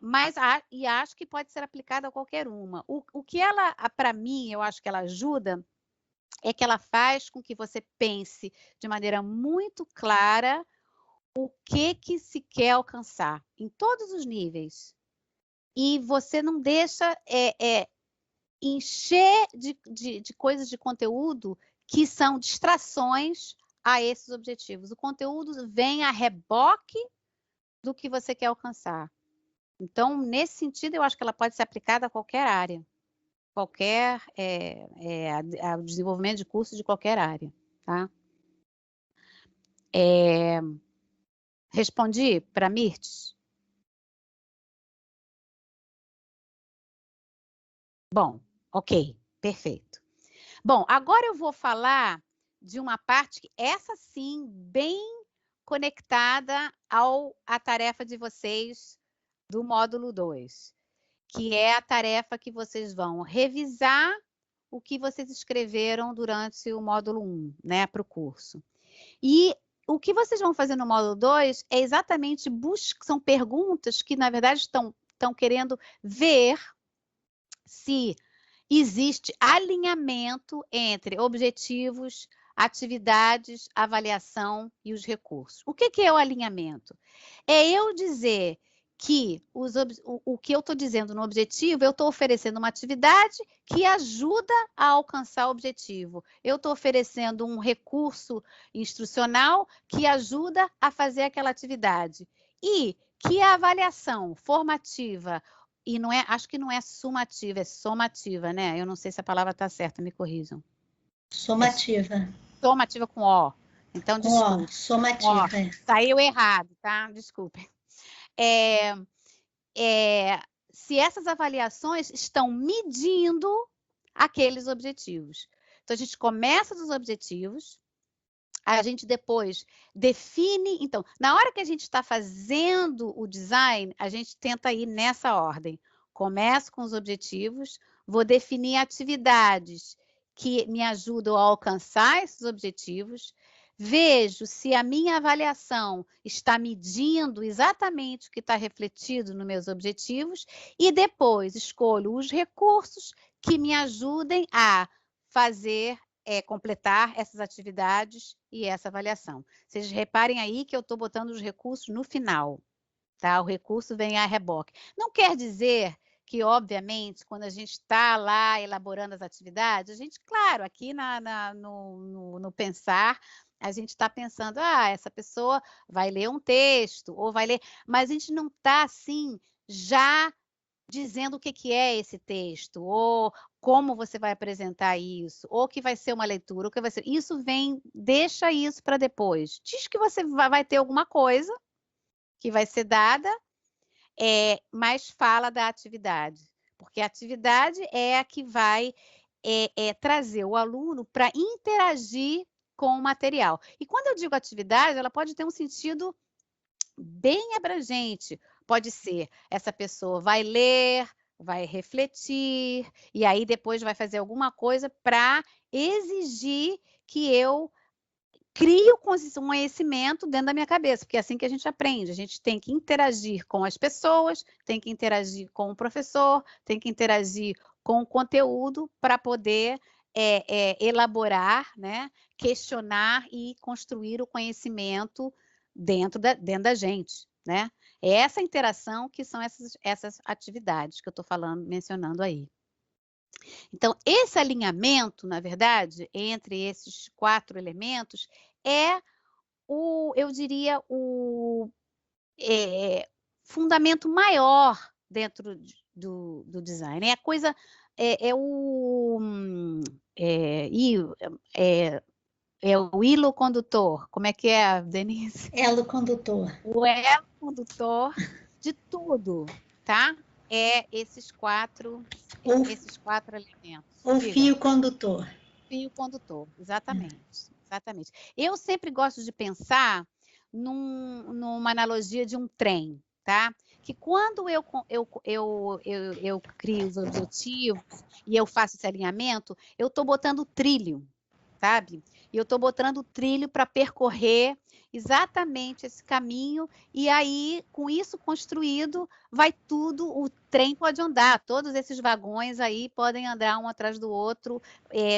A: Mas acho que pode ser aplicada a qualquer uma. O que ela, para mim, eu acho que ela ajuda é que ela faz com que você pense de maneira muito clara o que se quer alcançar em todos os níveis. E você não deixa encher de coisas de conteúdo que são distrações a esses objetivos. O conteúdo vem a reboque do que você quer alcançar. Então, nesse sentido, eu acho que ela pode ser aplicada a qualquer área. Qualquer desenvolvimento de curso de qualquer área. Tá? Respondi para a Mirtes? Bom, ok, perfeito. Bom, agora eu vou falar de uma parte que essa sim, bem conectada à tarefa de vocês do módulo 2, que é a tarefa que vocês vão revisar o que vocês escreveram durante o módulo 1, né, para o curso. E o que vocês vão fazer no módulo 2 é exatamente são perguntas que, na verdade, estão querendo ver se existe alinhamento entre objetivos, atividades, avaliação e os recursos. O que é o alinhamento? É eu dizer que o que eu estou dizendo no objetivo, eu estou oferecendo uma atividade que ajuda a alcançar o objetivo. Eu estou oferecendo um recurso instrucional que ajuda a fazer aquela atividade. E que a avaliação formativa, e não é, acho que não é sumativa, é somativa, né? Eu não sei se a palavra está certa, me corrijam.
D: Somativa.
A: Somativa com O. Então, desculpe.
D: O, somativa.
A: Saiu errado, tá? Desculpe. Se essas avaliações estão medindo aqueles objetivos. Então, a gente começa dos objetivos, a gente depois define... Então, na hora que a gente está fazendo o design, a gente tenta ir nessa ordem. Começo com os objetivos, vou definir atividades que me ajudam a alcançar esses objetivos, vejo se a minha avaliação está medindo exatamente o que está refletido nos meus objetivos e depois escolho os recursos que me ajudem a fazer, completar essas atividades e essa avaliação. Vocês reparem aí que eu estou botando os recursos no final, tá? O recurso vem a reboque. Não quer dizer que, obviamente, quando a gente está lá elaborando as atividades, a gente, claro, aqui no pensar, a gente está pensando, essa pessoa vai ler um texto, ou vai ler... Mas a gente não está, assim, já dizendo o que é esse texto, ou como você vai apresentar isso, ou que vai ser uma leitura, ou que vai ser... Isso vem, deixa isso para depois. Diz que você vai ter alguma coisa que vai ser dada, mas fala da atividade, porque a atividade é a que vai trazer o aluno para interagir com o material. E quando eu digo atividade, ela pode ter um sentido bem abrangente. Pode ser, essa pessoa vai ler, vai refletir, e aí depois vai fazer alguma coisa para exigir que eu crie o conhecimento dentro da minha cabeça, porque é assim que a gente aprende. A gente tem que interagir com as pessoas, tem que interagir com o professor, tem que interagir com o conteúdo para poder elaborar, né, questionar e construir o conhecimento dentro da gente, né? É essa interação que são essas atividades que eu estou mencionando aí. Então, esse alinhamento, na verdade, entre esses 4 elementos é eu diria, o fundamento maior dentro do design. É a coisa, é o hilo condutor. Como é que é, Denise?
D: Elo condutor.
A: O elo condutor de tudo, tá? Esses 4 elementos.
D: O fio condutor.
A: Fio condutor, exatamente. Exatamente. Eu sempre gosto de pensar numa analogia de um trem, tá? Que quando eu crio os objetivos e eu faço esse alinhamento, eu estou botando trilho, sabe? E eu estou botando o trilho para percorrer exatamente esse caminho, e aí, com isso construído, vai tudo, o trem pode andar, todos esses vagões aí podem andar um atrás do outro,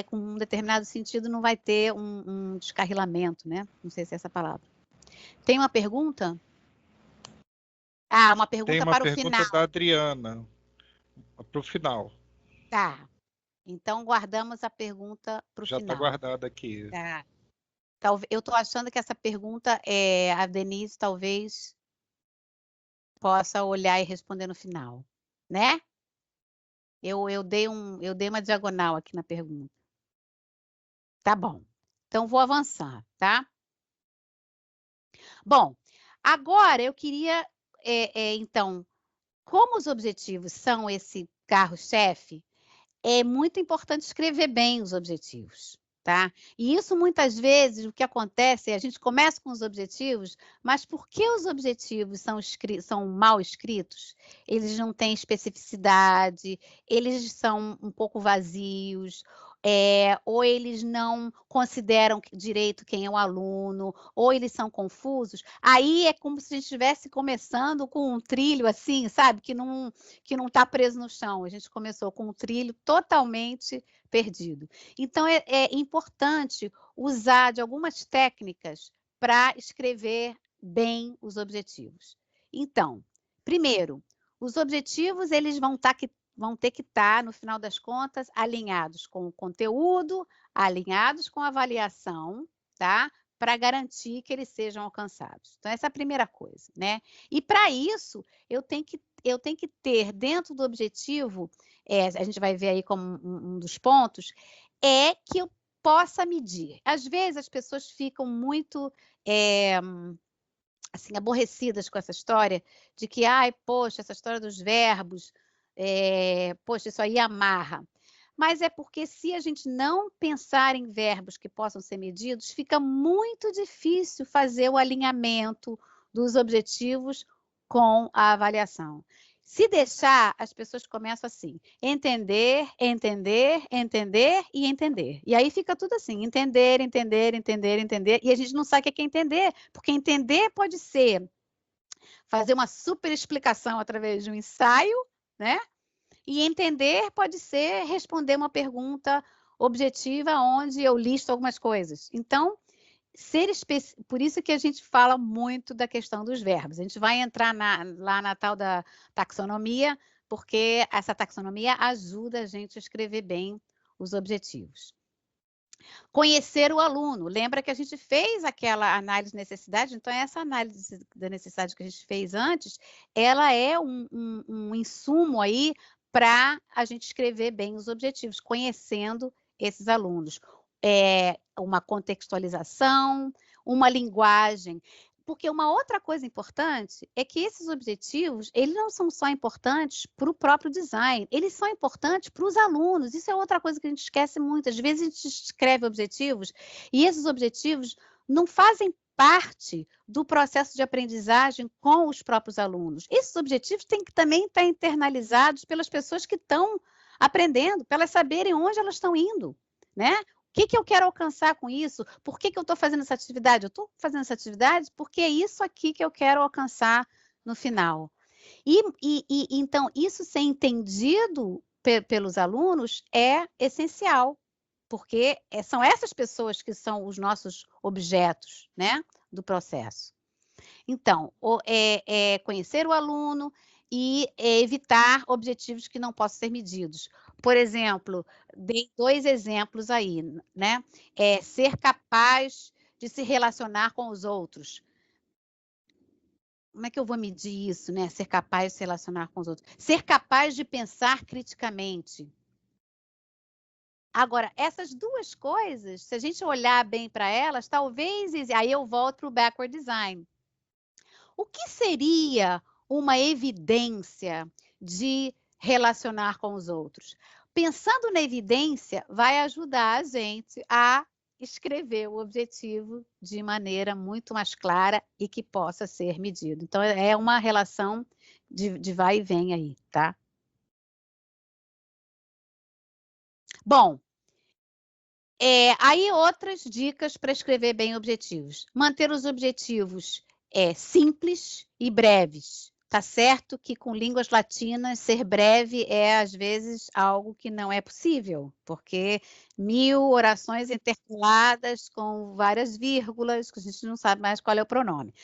A: com um determinado sentido, não vai ter um descarrilamento, né? Não sei se é essa palavra. Tem uma pergunta? Uma pergunta para o final. Tem uma pergunta
B: da Adriana, para o final.
A: Tá. Então, guardamos a pergunta para o final.
B: Já está guardada aqui.
A: Tá. Eu estou achando que essa pergunta, a Denise talvez possa olhar e responder no final, né? Eu dei uma diagonal aqui na pergunta. Tá bom. Então, vou avançar, tá? Bom, agora eu queria, então, como os objetivos são esse carro-chefe, é muito importante escrever bem os objetivos. Tá? E isso, muitas vezes, o que acontece é a gente começa com os objetivos, mas por que os objetivos são mal escritos? Eles não têm especificidade, eles são um pouco vazios, ou eles não consideram direito quem é o aluno, ou eles são confusos. Aí é como se a gente estivesse começando com um trilho assim, sabe? Que não está preso no chão. A gente começou com um trilho totalmente perdido. Então, é importante usar de algumas técnicas para escrever bem os objetivos. Então, Primeiro, os objetivos eles vão ter que estar, no final das contas, alinhados com o conteúdo, alinhados com a avaliação, tá? Para garantir que eles sejam alcançados. Então, essa é a primeira coisa, né? E para isso, eu tenho que ter dentro do objetivo, a gente vai ver aí como um dos pontos, é que eu possa medir. Às vezes as pessoas ficam muito assim, aborrecidas com essa história de que, ai, poxa, essa história dos verbos, poxa, isso aí amarra. Mas é porque se a gente não pensar em verbos que possam ser medidos, fica muito difícil fazer o alinhamento dos objetivos com a avaliação. Se deixar, as pessoas começam assim, entender, entender, entender e entender. E aí fica tudo assim, entender, entender, entender, entender. E a gente não sabe o que é entender, porque entender pode ser fazer uma super explicação através de um ensaio, né? E entender pode ser responder uma pergunta objetiva onde eu listo algumas coisas. Então, por isso que a gente fala muito da questão dos verbos. A gente vai entrar lá na tal da taxonomia, porque essa taxonomia ajuda a gente a escrever bem os objetivos. Conhecer o aluno. Lembra que a gente fez aquela análise de necessidade? Então, essa análise da necessidade que a gente fez antes, ela é um insumo aí para a gente escrever bem os objetivos, conhecendo esses alunos. Uma contextualização, uma linguagem. Porque uma outra coisa importante é que esses objetivos, eles não são só importantes para o próprio design, eles são importantes para os alunos. Isso é outra coisa que a gente esquece muito. Às vezes a gente escreve objetivos e esses objetivos não fazem parte do processo de aprendizagem com os próprios alunos. Esses objetivos têm que também estar internalizados pelas pessoas que estão aprendendo, para elas saberem onde elas estão indo, né? O que eu quero alcançar com isso? Por que eu estou fazendo essa atividade? Eu estou fazendo essa atividade porque é isso aqui que eu quero alcançar no final. Então, isso ser entendido pelos alunos é essencial, porque são essas pessoas que são os nossos objetos, né, do processo. Então, conhecer o aluno e evitar objetivos que não possam ser medidos. Por exemplo, dei 2 exemplos aí, né? Ser capaz de se relacionar com os outros. Como é que eu vou medir isso, né? Ser capaz de se relacionar com os outros. Ser capaz de pensar criticamente. Agora, essas 2 coisas, se a gente olhar bem para elas, talvez... Aí eu volto para o backward design. O que seria uma evidência de relacionar com os outros? Pensando na evidência, vai ajudar a gente a escrever o objetivo de maneira muito mais clara e que possa ser medido. Então, é uma relação de vai e vem aí, tá? Bom, aí outras dicas para escrever bem objetivos. Manter os objetivos simples e breves. Tá certo que com línguas latinas ser breve é às vezes algo que não é possível, porque 1000 orações intercaladas com várias vírgulas, que a gente não sabe mais qual é o pronome.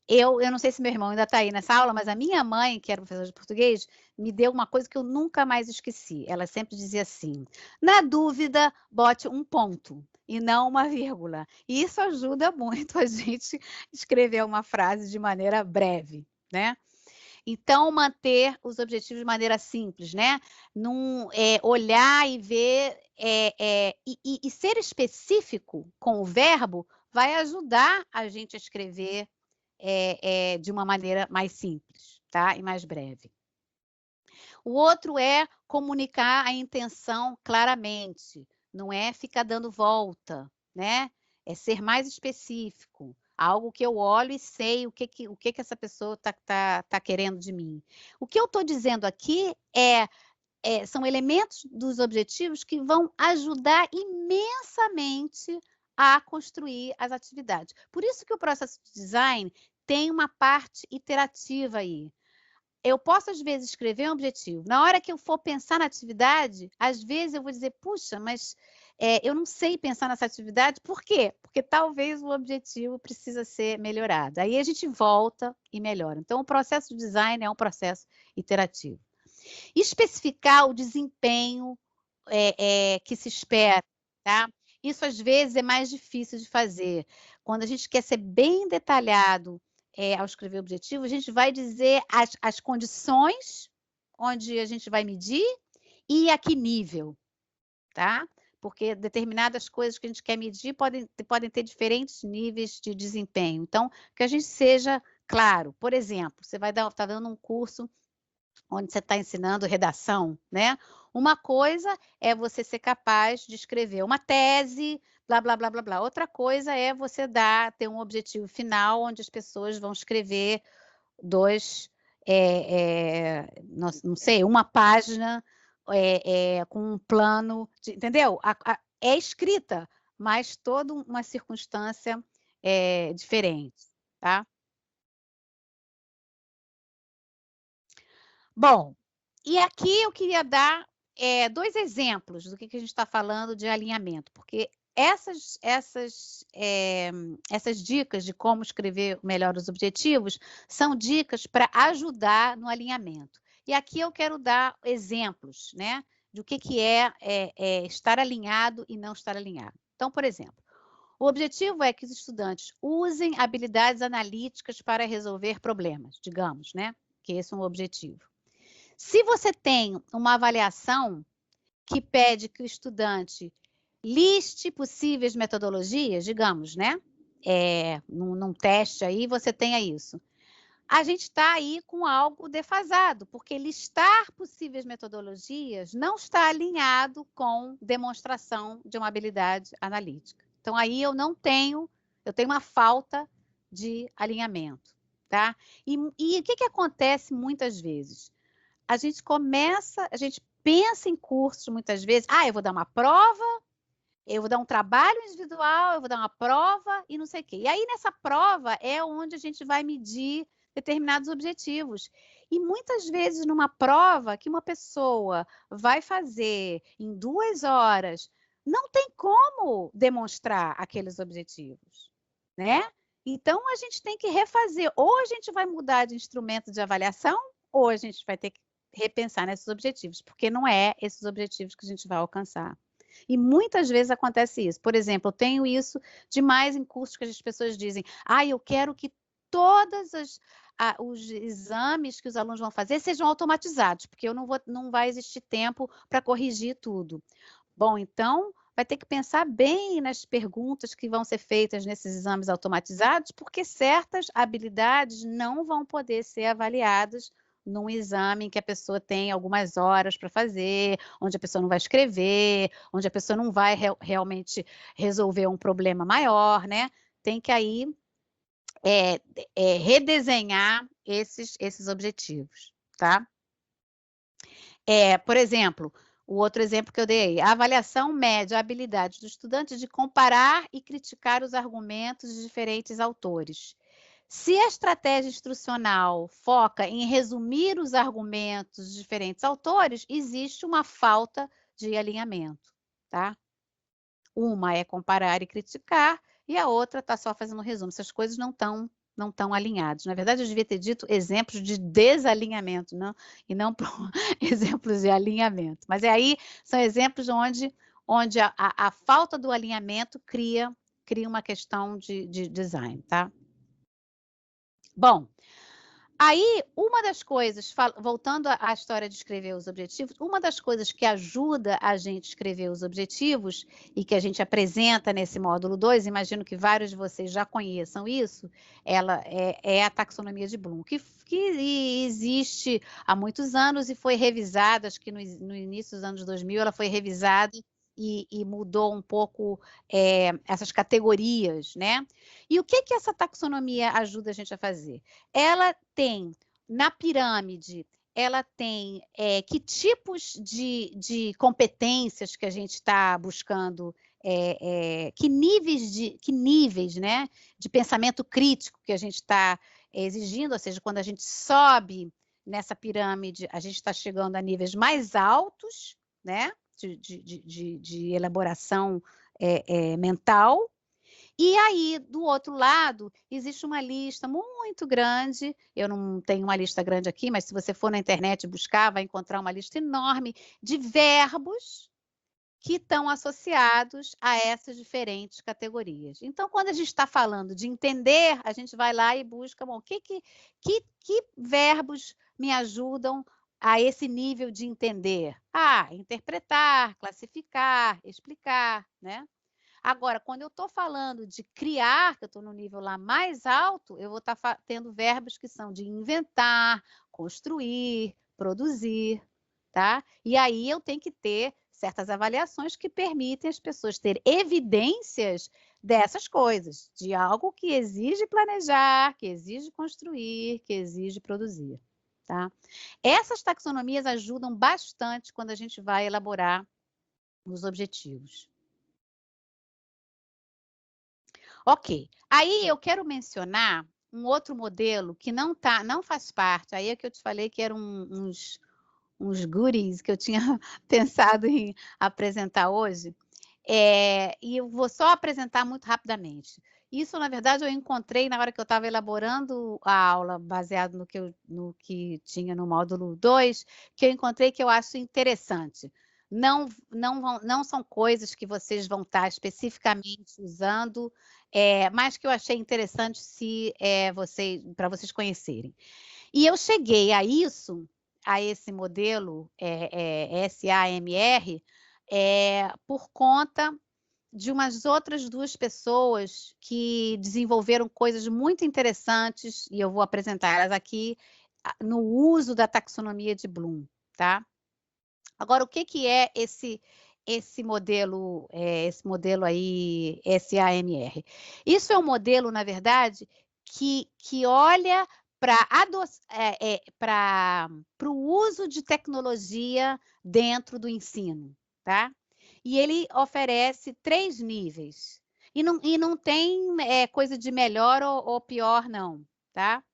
A: Eu não sei se meu irmão ainda está aí nessa aula, mas a minha mãe, que era professora de português, me deu uma coisa que eu nunca mais esqueci. Ela sempre dizia assim: na dúvida, bote um ponto e não uma vírgula. E isso ajuda muito a gente escrever uma frase de maneira breve, né? Então, manter os objetivos de maneira simples, né? Olhar e ver e ser específico com o verbo vai ajudar a gente a escrever de uma maneira mais simples, tá? E mais breve. O outro é comunicar a intenção claramente, não é ficar dando volta, né? É ser mais específico, algo que eu olho e sei o que essa pessoa tá querendo de mim. O que eu estou dizendo aqui são elementos dos objetivos que vão ajudar imensamente a construir as atividades. Por isso que o processo de design tem uma parte iterativa aí. Eu posso, às vezes, escrever um objetivo. Na hora que eu for pensar na atividade, às vezes eu vou dizer, puxa, mas eu não sei pensar nessa atividade, por quê? Porque talvez o objetivo precisa ser melhorado. Aí a gente volta e melhora. Então, o processo de design é um processo iterativo. Especificar o desempenho que se espera, tá? Isso, às vezes, é mais difícil de fazer. Quando a gente quer ser bem detalhado ao escrever o objetivo, a gente vai dizer as condições onde a gente vai medir e a que nível, tá? Porque determinadas coisas que a gente quer medir podem ter diferentes níveis de desempenho. Então, que a gente seja claro. Por exemplo, você vai tá dando um curso onde você está ensinando redação, né? Uma coisa é você ser capaz de escrever uma tese, blá, blá, blá, blá, blá. Outra coisa é você ter um objetivo final onde as pessoas vão escrever não sei, uma página com um plano, entendeu? É escrita, mas toda uma circunstância diferente, tá? Bom, e aqui eu queria dar 2 exemplos do que a gente está falando de alinhamento, porque essas dicas de como escrever melhor os objetivos são dicas para ajudar no alinhamento. E aqui eu quero dar exemplos, né, do que é estar alinhado e não estar alinhado. Então, por exemplo, o objetivo é que os estudantes usem habilidades analíticas para resolver problemas, digamos, né, que esse é um objetivo. Se você tem uma avaliação que pede que o estudante liste possíveis metodologias, digamos, né? Num teste aí, você tenha isso. A gente está aí com algo defasado, porque listar possíveis metodologias não está alinhado com demonstração de uma habilidade analítica. Então, aí eu tenho uma falta de alinhamento, tá? E o que acontece muitas vezes? A gente pensa em cursos muitas vezes, eu vou dar uma prova, eu vou dar um trabalho individual, eu vou dar uma prova e não sei o quê. E aí, nessa prova, é onde a gente vai medir determinados objetivos. E muitas vezes, numa prova que uma pessoa vai fazer em 2 horas, não tem como demonstrar aqueles objetivos, né? Então, a gente tem que refazer. Ou a gente vai mudar de instrumento de avaliação, ou a gente vai ter que repensar nesses objetivos, porque não é esses objetivos que a gente vai alcançar. E muitas vezes acontece isso. Por exemplo, eu tenho isso demais em cursos que as pessoas dizem, eu quero que todos os exames que os alunos vão fazer sejam automatizados, porque não vai existir tempo para corrigir tudo. Bom, então, vai ter que pensar bem nas perguntas que vão ser feitas nesses exames automatizados, porque certas habilidades não vão poder ser avaliadas num exame em que a pessoa tem algumas horas para fazer, onde a pessoa não vai escrever, onde a pessoa não vai realmente resolver um problema maior, né? Tem que aí redesenhar esses objetivos, tá? Por exemplo, o outro exemplo que eu dei, a avaliação mede a habilidade do estudante de comparar e criticar os argumentos de diferentes autores. Se a estratégia instrucional foca em resumir os argumentos de diferentes autores, existe uma falta de alinhamento, tá? Uma é comparar e criticar, e a outra está só fazendo um resumo. Essas coisas não estão alinhadas. Na verdade, eu devia ter dito exemplos de desalinhamento, e não exemplos de alinhamento. Mas aí são exemplos onde a falta do alinhamento cria uma questão de design, tá? Bom, aí uma das coisas, voltando à história de escrever os objetivos, uma das coisas que ajuda a gente a escrever os objetivos e que a gente apresenta nesse módulo 2, imagino que vários de vocês já conheçam isso, ela é a taxonomia de Bloom, que existe há muitos anos e foi revisada, acho que no início dos anos 2000 ela foi revisada e mudou um pouco essas categorias, né? E o que essa taxonomia ajuda a gente a fazer? Ela tem, na pirâmide, ela tem que tipos de competências que a gente está buscando, que níveis, né, de pensamento crítico que a gente está exigindo, ou seja, quando a gente sobe nessa pirâmide, a gente está chegando a níveis mais altos, né? de elaboração mental. E aí, do outro lado, existe uma lista muito grande, eu não tenho uma lista grande aqui, mas se você for na internet buscar, vai encontrar uma lista enorme de verbos que estão associados a essas diferentes categorias. Então, quando a gente está falando de entender, a gente vai lá e busca, bom, que verbos me ajudam a esse nível de entender? Interpretar, classificar, explicar, né? Agora, quando eu estou falando de criar, que eu estou no nível lá mais alto, eu vou estar tendo verbos que são de inventar, construir, produzir, tá? E aí eu tenho que ter certas avaliações que permitem as pessoas ter evidências dessas coisas, de algo que exige planejar, que exige construir, que exige produzir, tá? Essas taxonomias ajudam bastante quando a gente vai elaborar os objetivos. Ok, aí eu quero mencionar um outro modelo que não faz parte, aí é que eu te falei que eram uns goodies que eu tinha pensado em apresentar hoje, e eu vou só apresentar muito rapidamente. Isso, na verdade, eu encontrei na hora que eu estava elaborando a aula, baseado no que tinha no módulo 2, que eu encontrei que eu acho interessante. Não são coisas que vocês vão estar especificamente usando, mas que eu achei interessante para vocês conhecerem. E eu cheguei a esse modelo SAMR, por conta de umas outras duas pessoas que desenvolveram coisas muito interessantes, e eu vou apresentar elas aqui, no uso da taxonomia de Bloom, tá? Agora, o que é esse modelo aí, SAMR? Isso é um modelo, na verdade, que olha para o uso de tecnologia dentro do ensino, tá? E ele oferece 3 níveis. E não tem coisa de melhor ou pior, não, tá?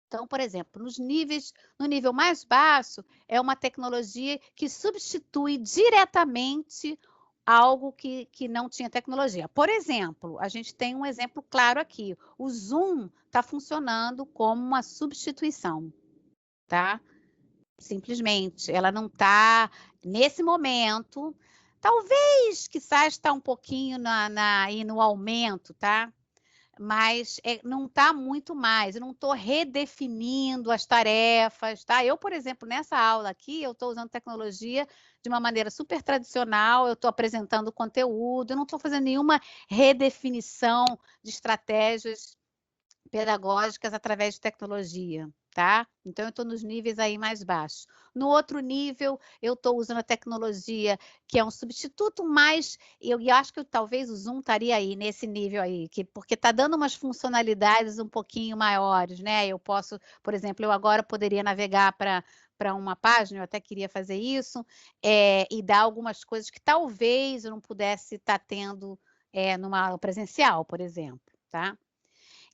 A: Então, por exemplo, no nível mais baixo, é uma tecnologia que substitui diretamente algo que não tinha tecnologia. Por exemplo, a gente tem um exemplo claro aqui. O Zoom está funcionando como uma substituição, tá? Simplesmente, ela não está, nesse momento, talvez, quizás, está um pouquinho aí no aumento, tá? Mas não está muito mais, eu não estou redefinindo as tarefas, tá? Eu, por exemplo, nessa aula aqui, eu estou usando tecnologia de uma maneira super tradicional, eu estou apresentando conteúdo, eu não estou fazendo nenhuma redefinição de estratégias pedagógicas através de tecnologia, tá? Então, eu estou nos níveis aí mais baixos. No outro nível, eu estou usando a tecnologia, que é um substituto mais... Eu acho que talvez o Zoom estaria aí, nesse nível aí, porque está dando umas funcionalidades um pouquinho maiores, né? Eu posso, por exemplo, eu agora poderia navegar para uma página, eu até queria fazer isso, e dar algumas coisas que talvez eu não pudesse estar tendo numa aula presencial, por exemplo, tá?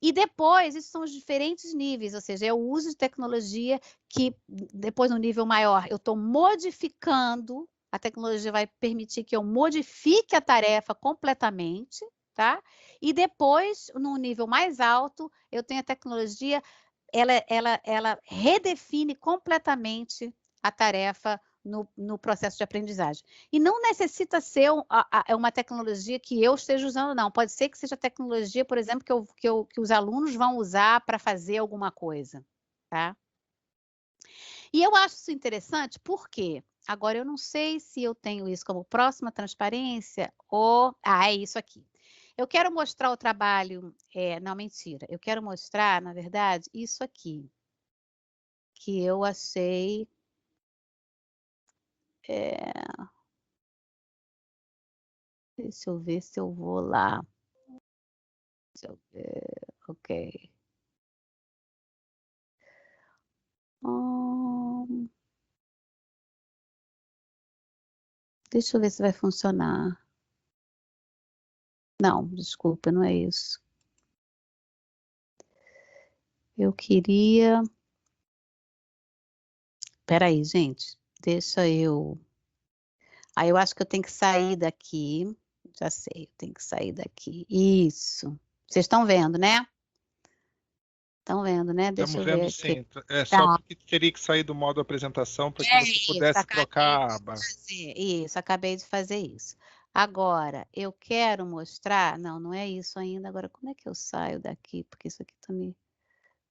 A: E depois, isso são os diferentes níveis, ou seja, é o uso de tecnologia que, depois no nível maior, eu estou modificando, a tecnologia vai permitir que eu modifique a tarefa completamente, tá? E depois, no nível mais alto, eu tenho a tecnologia, ela redefine completamente a tarefa no processo de aprendizagem. E não necessita ser uma tecnologia que eu esteja usando, não. Pode ser que seja tecnologia, por exemplo, que os alunos vão usar para fazer alguma coisa, tá? E eu acho isso interessante porque agora eu não sei se eu tenho isso como próxima transparência ou... é isso aqui. Eu quero mostrar o trabalho... não, mentira. Eu quero mostrar, na verdade, isso aqui. Que eu achei... Deixa eu ver se eu vou lá. Deixa eu ver. Ok. Deixa eu ver se vai funcionar. Não, desculpa, não é isso. Eu queria... Espera aí, gente. Deixa eu... Aí eu acho que eu tenho que sair daqui. Já sei, eu tenho que sair daqui. Isso. Vocês estão vendo, né? Estão vendo, né? Deixa
B: Estamos
A: eu
B: vendo
A: ver aqui.
B: sim. É só
A: Tá.
B: porque teria que sair do modo apresentação para que você
A: Isso,
B: pudesse
A: acabei
B: trocar a
A: de
B: aba.
A: fazer. Isso, acabei de fazer isso. Agora, eu quero mostrar. Não, não é isso ainda. Agora, como é que eu saio daqui? Porque isso aqui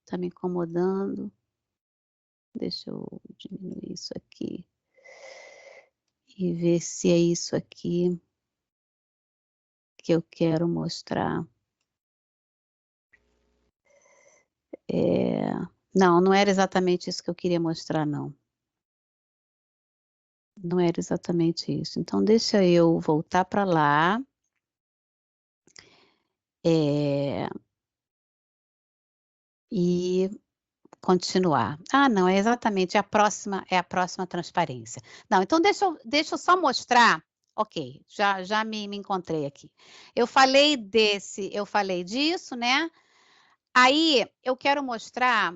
A: tá me incomodando. Deixa eu diminuir isso aqui. E ver se é isso aqui que eu quero mostrar. Não, não era exatamente isso que eu queria mostrar, não. Não era exatamente isso. Então, deixa eu voltar para lá. E continuar. Ah, não, é exatamente a próxima transparência. Não, então deixa eu só mostrar. Ok, já me encontrei aqui. Eu falei disso, né? Aí eu quero mostrar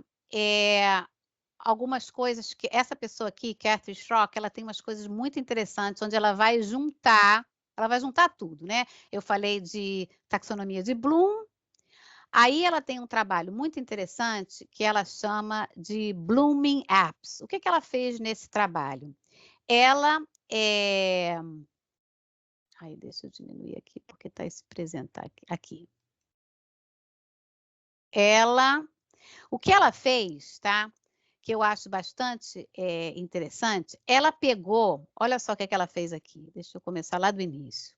A: algumas coisas que essa pessoa aqui, Kathy Schrock, ela tem umas coisas muito interessantes, onde ela vai juntar tudo, né? Eu falei de taxonomia de Bloom. Aí ela tem um trabalho muito interessante que ela chama de Blooming Apps. O que ela fez nesse trabalho? Ela Aí, deixa eu diminuir aqui, porque está esse apresentar aqui. O que ela fez, tá? Que eu acho bastante interessante, ela pegou, olha só o que ela fez aqui. Deixa eu começar lá do início.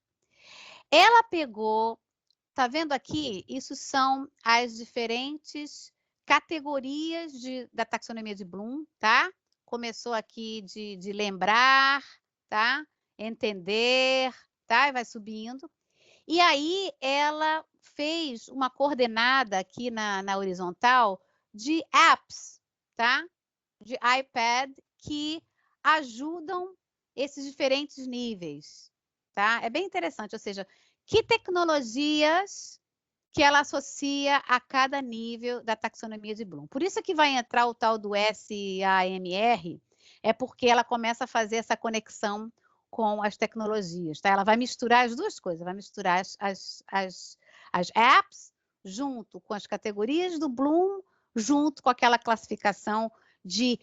A: Ela pegou, tá vendo aqui? Isso são as diferentes categorias da taxonomia de Bloom, tá? Começou aqui de lembrar, tá? Entender, tá? E vai subindo. E aí ela fez uma coordenada aqui na horizontal de apps, tá? De iPad que ajudam esses diferentes níveis, tá? É bem interessante, ou seja, que tecnologias que ela associa a cada nível da taxonomia de Bloom. Por isso que vai entrar o tal do SAMR, é porque ela começa a fazer essa conexão com as tecnologias, tá? Ela vai misturar as duas coisas, vai misturar as apps junto com as categorias do Bloom, junto com aquela classificação de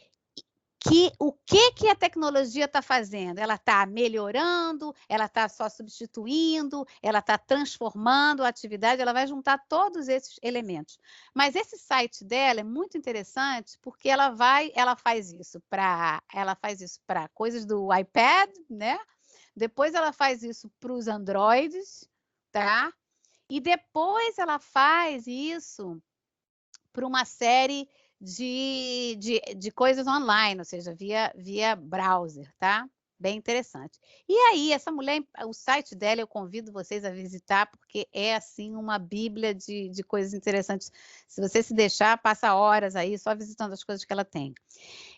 A: o que a tecnologia está fazendo? Ela está melhorando, ela está só substituindo, ela está transformando a atividade, ela vai juntar todos esses elementos. Mas esse site dela é muito interessante porque ela faz isso para coisas do iPad, né? Depois ela faz isso para os Androids, tá? E depois ela faz isso para uma série de coisas online, ou seja, via browser, tá? Bem interessante. E aí, essa mulher, o site dela, eu convido vocês a visitar, porque é, assim, uma bíblia de coisas interessantes. Se você se deixar, passa horas aí só visitando as coisas que ela tem.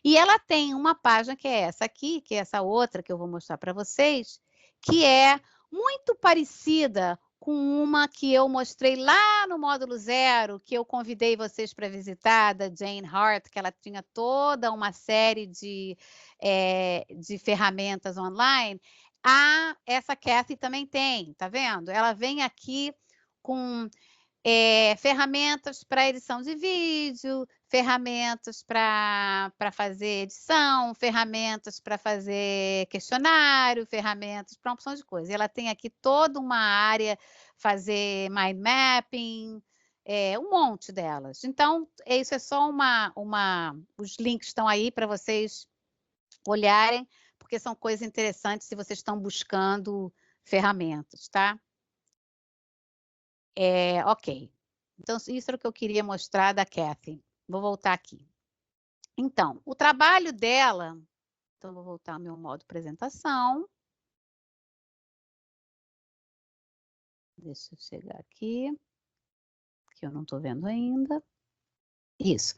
A: E ela tem uma página que é essa aqui, que é essa outra que eu vou mostrar para vocês, que é muito parecida com uma que eu mostrei lá no módulo 0, que eu convidei vocês para visitar, da Jane Hart, que ela tinha toda uma série de ferramentas online. Essa Kathy também tem, tá vendo? Ela vem aqui com ferramentas para edição de vídeo, ferramentas para fazer edição, ferramentas para fazer questionário, ferramentas para uma opção de coisa. E ela tem aqui toda uma área, fazer mind mapping, um monte delas. Então, isso é só os links estão aí para vocês olharem, porque são coisas interessantes se vocês estão buscando ferramentas, tá? Ok. Então, isso era o que eu queria mostrar da Kathy. Vou voltar aqui. Então, o trabalho dela... Então, vou voltar ao meu modo apresentação. Deixa eu chegar aqui, que eu não estou vendo ainda. Isso.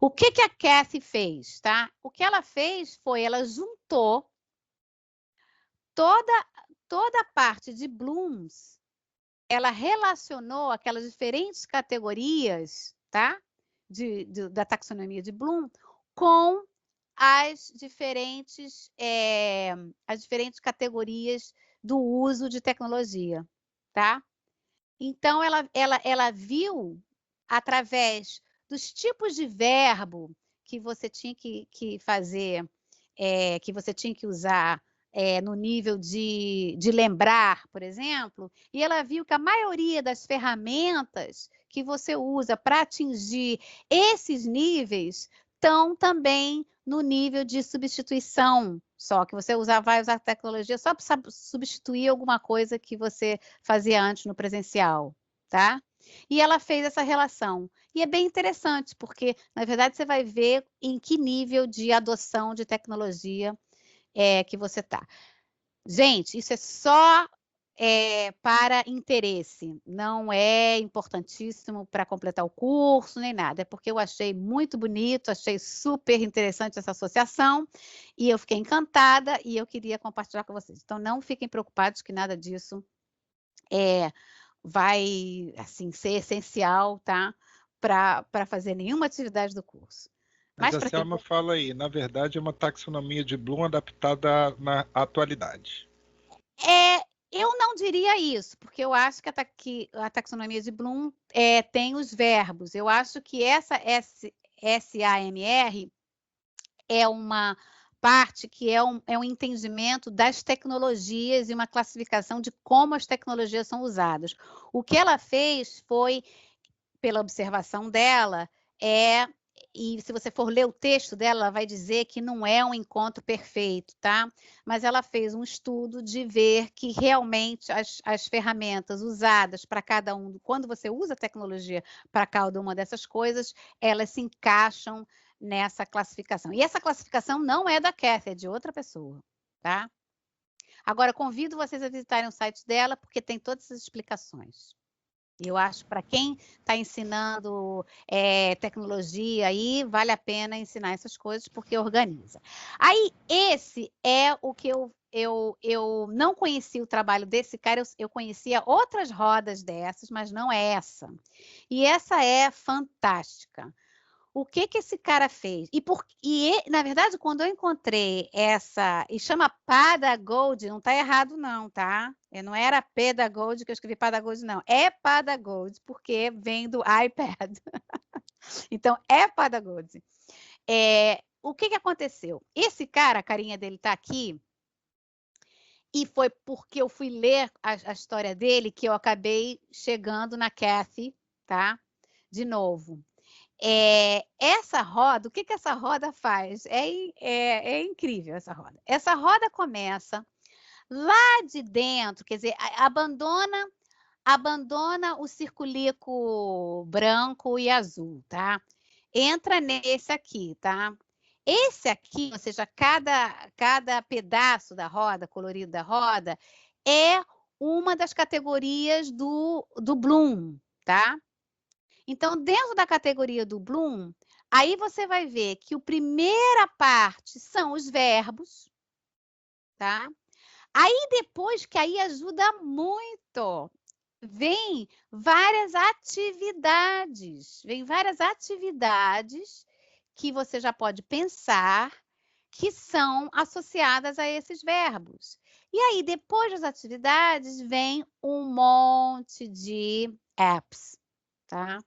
A: O que a Kathy fez, tá? O que ela fez foi, ela juntou toda a parte de Blooms, ela relacionou aquelas diferentes categorias, tá? Da taxonomia de Bloom com as diferentes categorias do uso de tecnologia, tá? Então, ela viu, através dos tipos de verbo que você tinha que fazer, que você tinha que usar no nível de lembrar, por exemplo, e ela viu que a maioria das ferramentas que você usa para atingir esses níveis estão também no nível de substituição, só que você vai usar tecnologia só para substituir alguma coisa que você fazia antes no presencial, tá? E ela fez essa relação. E é bem interessante, porque, na verdade, você vai ver em que nível de adoção de tecnologia que você está. Gente, isso é só para interesse, não é importantíssimo para completar o curso, nem nada, é porque eu achei muito bonito, achei super interessante essa associação, e eu fiquei encantada, e eu queria compartilhar com vocês. Então, não fiquem preocupados que nada disso vai, assim, ser essencial, tá? Para fazer nenhuma atividade do curso.
B: Mas a Selma fala aí, na verdade, é uma taxonomia de Bloom adaptada na atualidade.
A: Eu não diria isso, porque eu acho que a taxonomia de Bloom tem os verbos. Eu acho que essa SAMR é uma parte que é um entendimento das tecnologias e uma classificação de como as tecnologias são usadas. O que ela fez foi, pela observação dela, e se você for ler o texto dela, ela vai dizer que não é um encontro perfeito, tá? Mas ela fez um estudo de ver que realmente as ferramentas usadas para cada um, quando você usa a tecnologia para cada uma dessas coisas, elas se encaixam nessa classificação. E essa classificação não é da Kathy, é de outra pessoa, tá? Agora, convido vocês a visitarem o site dela, porque tem todas essas explicações. Eu acho que para quem está ensinando tecnologia aí, vale a pena ensinar essas coisas, porque organiza. Aí, esse é o que eu não conhecia o trabalho desse cara, eu conhecia outras rodas dessas, mas não é essa. E essa é fantástica. O que esse cara fez? Na verdade, quando eu encontrei essa, e chama Padagold, não está errado não, tá? Não era Pedagold que eu escrevi Padagold, não. É Padagold, porque vem do iPad. Então, é Padagold. O que aconteceu? Esse cara, a carinha dele está aqui, e foi porque eu fui ler a história dele que eu acabei chegando na Kathy, tá? De novo. Essa roda, o que essa roda faz? É incrível essa roda. Essa roda começa lá de dentro, quer dizer, abandona o circulico branco e azul, tá? Entra nesse aqui, tá? Esse aqui, ou seja, cada pedaço da roda, colorido da roda, é uma das categorias do Bloom, tá? Então, dentro da categoria do Bloom, aí você vai ver que a primeira parte são os verbos, tá? Aí depois, que aí ajuda muito, vem várias atividades que você já pode pensar que são associadas a esses verbos. E aí, depois das atividades, vem um monte de apps, tá?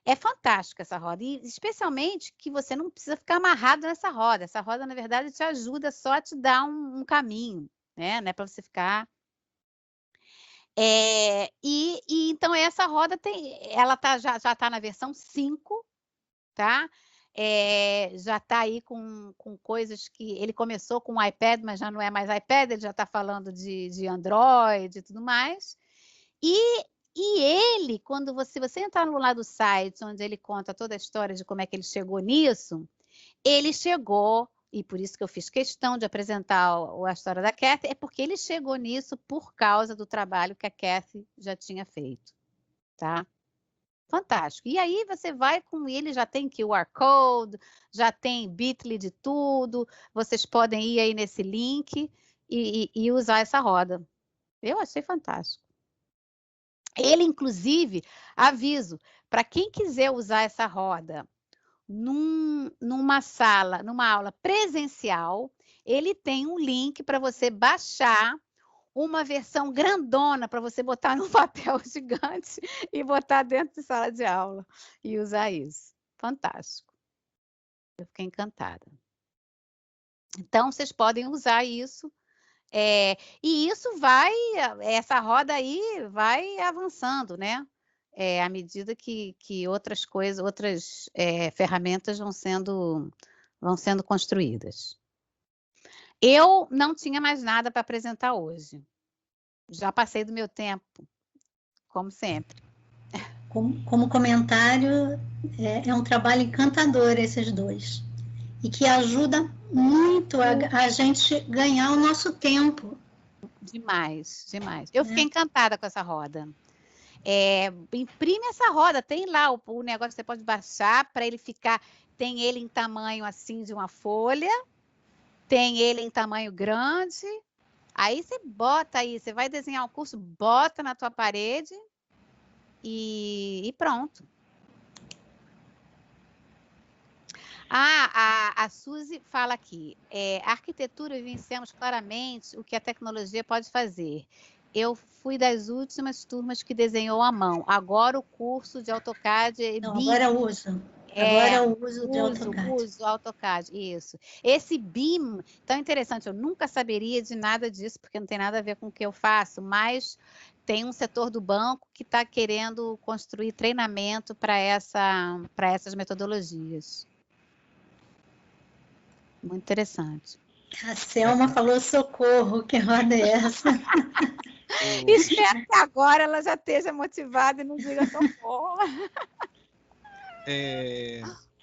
A: É fantástica essa roda, e especialmente que você não precisa ficar amarrado nessa roda. Essa roda, na verdade, te ajuda só a te dar um caminho, né? Não é para você ficar... então, essa roda ela já está na versão 5, tá? Já está aí com coisas que... Ele começou com o iPad, mas já não é mais iPad, ele já está falando de Android e tudo mais. E ele, quando você entrar no lado do site, onde ele conta toda a história de como é que ele chegou nisso, ele chegou, e por isso que eu fiz questão de apresentar a história da Kathy, é porque ele chegou nisso por causa do trabalho que a Kathy já tinha feito, tá? Fantástico. E aí você vai com ele, já tem QR Code, já tem Bitly de tudo, vocês podem ir aí nesse link e usar essa roda. Eu achei fantástico. Ele, inclusive, aviso, para quem quiser usar essa roda numa aula presencial, ele tem um link para você baixar uma versão grandona para você botar num papel gigante e botar dentro de sala de aula e usar isso. Fantástico. Eu fiquei encantada. Então, vocês podem usar isso. E isso essa roda aí vai avançando, né? À medida que outras coisas, outras ferramentas vão sendo construídas. Eu não tinha mais nada para apresentar hoje. Já passei do meu tempo, como sempre.
D: Como comentário, é um trabalho encantador esses dois. E que ajuda muito a gente ganhar o nosso tempo.
A: Demais, demais. Eu fiquei encantada com essa roda. Imprime essa roda, tem lá o negócio que você pode baixar para ele ficar, tem ele em tamanho assim de uma folha, tem ele em tamanho grande, aí você bota aí, você vai desenhar um curso, bota na tua parede e pronto. A Suzy fala aqui, a arquitetura vivenciamos claramente o que a tecnologia pode fazer. Eu fui das últimas turmas que desenhou à mão. Agora o curso de AutoCAD é
D: BIM. Agora eu uso. Agora eu uso de AutoCAD.
A: Uso AutoCAD, isso. Esse BIM, tão interessante, eu nunca saberia de nada disso, porque não tem nada a ver com o que eu faço, mas tem um setor do banco que está querendo construir treinamento para essas metodologias. Muito interessante.
D: A Selma falou socorro, que roda é essa?
A: Espero que agora ela já esteja motivada e não diga socorro.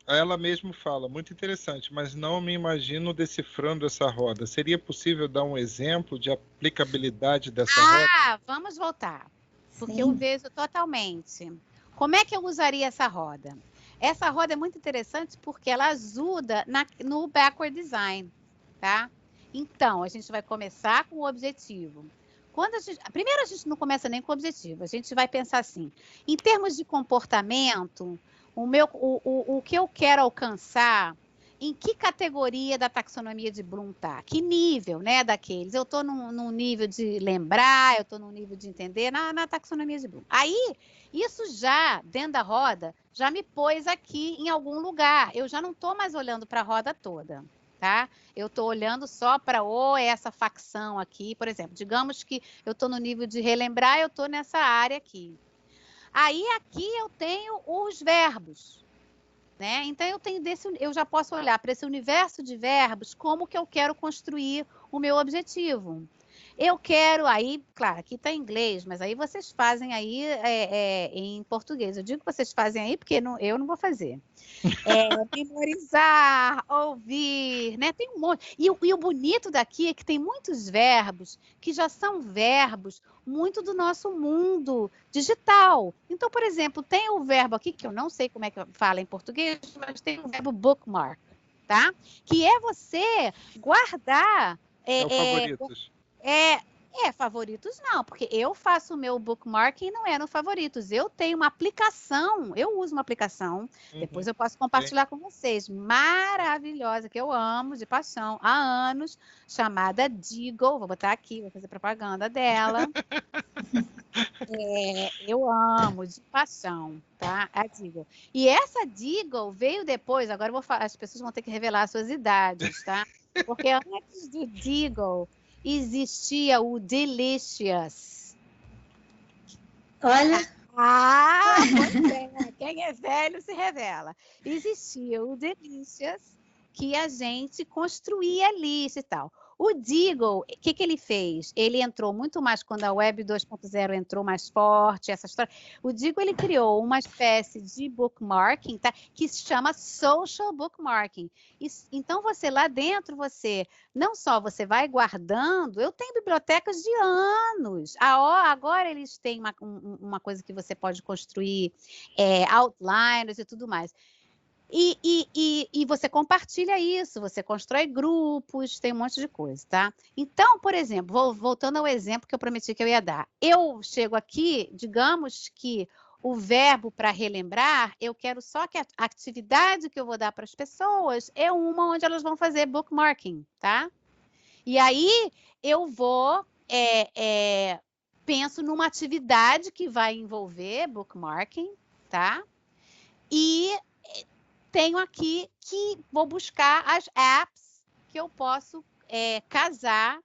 B: Ela mesmo fala, muito interessante, mas não me imagino decifrando essa roda. Seria possível dar um exemplo de aplicabilidade dessa roda?
A: Vamos voltar, porque eu vejo totalmente. Como é que eu usaria essa roda? Essa roda é muito interessante porque ela ajuda no backward design, tá? Então, a gente vai começar com o objetivo. Primeiro, a gente não começa nem com o objetivo, a gente vai pensar assim, em termos de comportamento, o que eu quero alcançar, em que categoria da taxonomia de Bloom tá? Que nível, né, daqueles? Eu estou num nível de lembrar, eu estou num nível de entender, na taxonomia de Bloom. Aí, isso já, dentro da roda, já me pôs aqui em algum lugar. Eu já não estou mais olhando para a roda toda, tá? Eu estou olhando só para essa facção aqui, por exemplo. Digamos que eu estou no nível de relembrar, eu estou nessa área aqui. Aí, aqui eu tenho os verbos, né? Então, eu já posso olhar para esse universo de verbos, como que eu quero construir o meu objetivo. Eu quero aí, claro, aqui está em inglês, mas aí vocês fazem aí em português. Eu digo que vocês fazem aí porque eu não vou fazer. Memorizar, ouvir, né? Tem um monte. E o bonito daqui é que tem muitos verbos que já são verbos muito do nosso mundo digital. Então, por exemplo, tem o verbo aqui, que eu não sei como é que fala em português, mas tem o verbo bookmark, tá? Que é você guardar...
B: favoritos.
A: Favoritos não, porque eu faço o meu bookmarking e não é no favoritos. Eu tenho uma aplicação, eu uso uma aplicação, depois eu posso compartilhar com vocês, maravilhosa, que eu amo de paixão há anos, chamada Diigle, vou botar aqui, vou fazer propaganda dela. Eu amo de paixão, tá? A Diigle. E essa Diigle veio depois, agora as pessoas vão ter que revelar as suas idades, tá? Porque antes do Diigle existia o Delicious.
D: Olha.
A: Pois é. Quem é velho se revela. Existia o Delicious, que a gente construía lista e tal. O Diigle, o que ele fez? Ele entrou muito mais quando a Web 2.0 entrou mais forte, essa história. O Diigle, ele criou uma espécie de bookmarking, tá? Que se chama Social Bookmarking. Então, você lá dentro, não só você vai guardando, eu tenho bibliotecas de anos. Agora eles têm uma coisa que você pode construir, outliners e tudo mais. E você compartilha isso, você constrói grupos, tem um monte de coisa, tá? Então, por exemplo, voltando ao exemplo que eu prometi que eu ia dar. Eu chego aqui, digamos que o verbo para relembrar, eu quero só que a atividade que eu vou dar para as pessoas é uma onde elas vão fazer bookmarking, tá? E aí eu vou, penso numa atividade que vai envolver bookmarking, tá? E tenho aqui que vou buscar as apps que eu posso casar.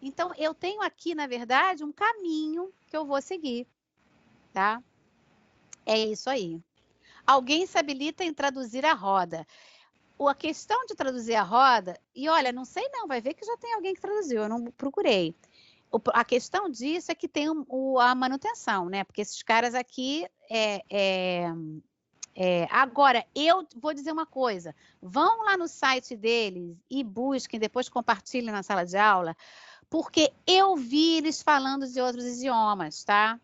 A: Então, eu tenho aqui, na verdade, um caminho que eu vou seguir, tá? É isso aí. Alguém se habilita em traduzir a roda. A questão de traduzir a roda, e olha, não sei não, vai ver que já tem alguém que traduziu, eu não procurei. A questão disso é que tem a manutenção, né? Porque esses caras aqui agora, eu vou dizer uma coisa, vão lá no site deles e busquem, depois compartilhem na sala de aula, porque eu vi eles falando de outros idiomas, tá?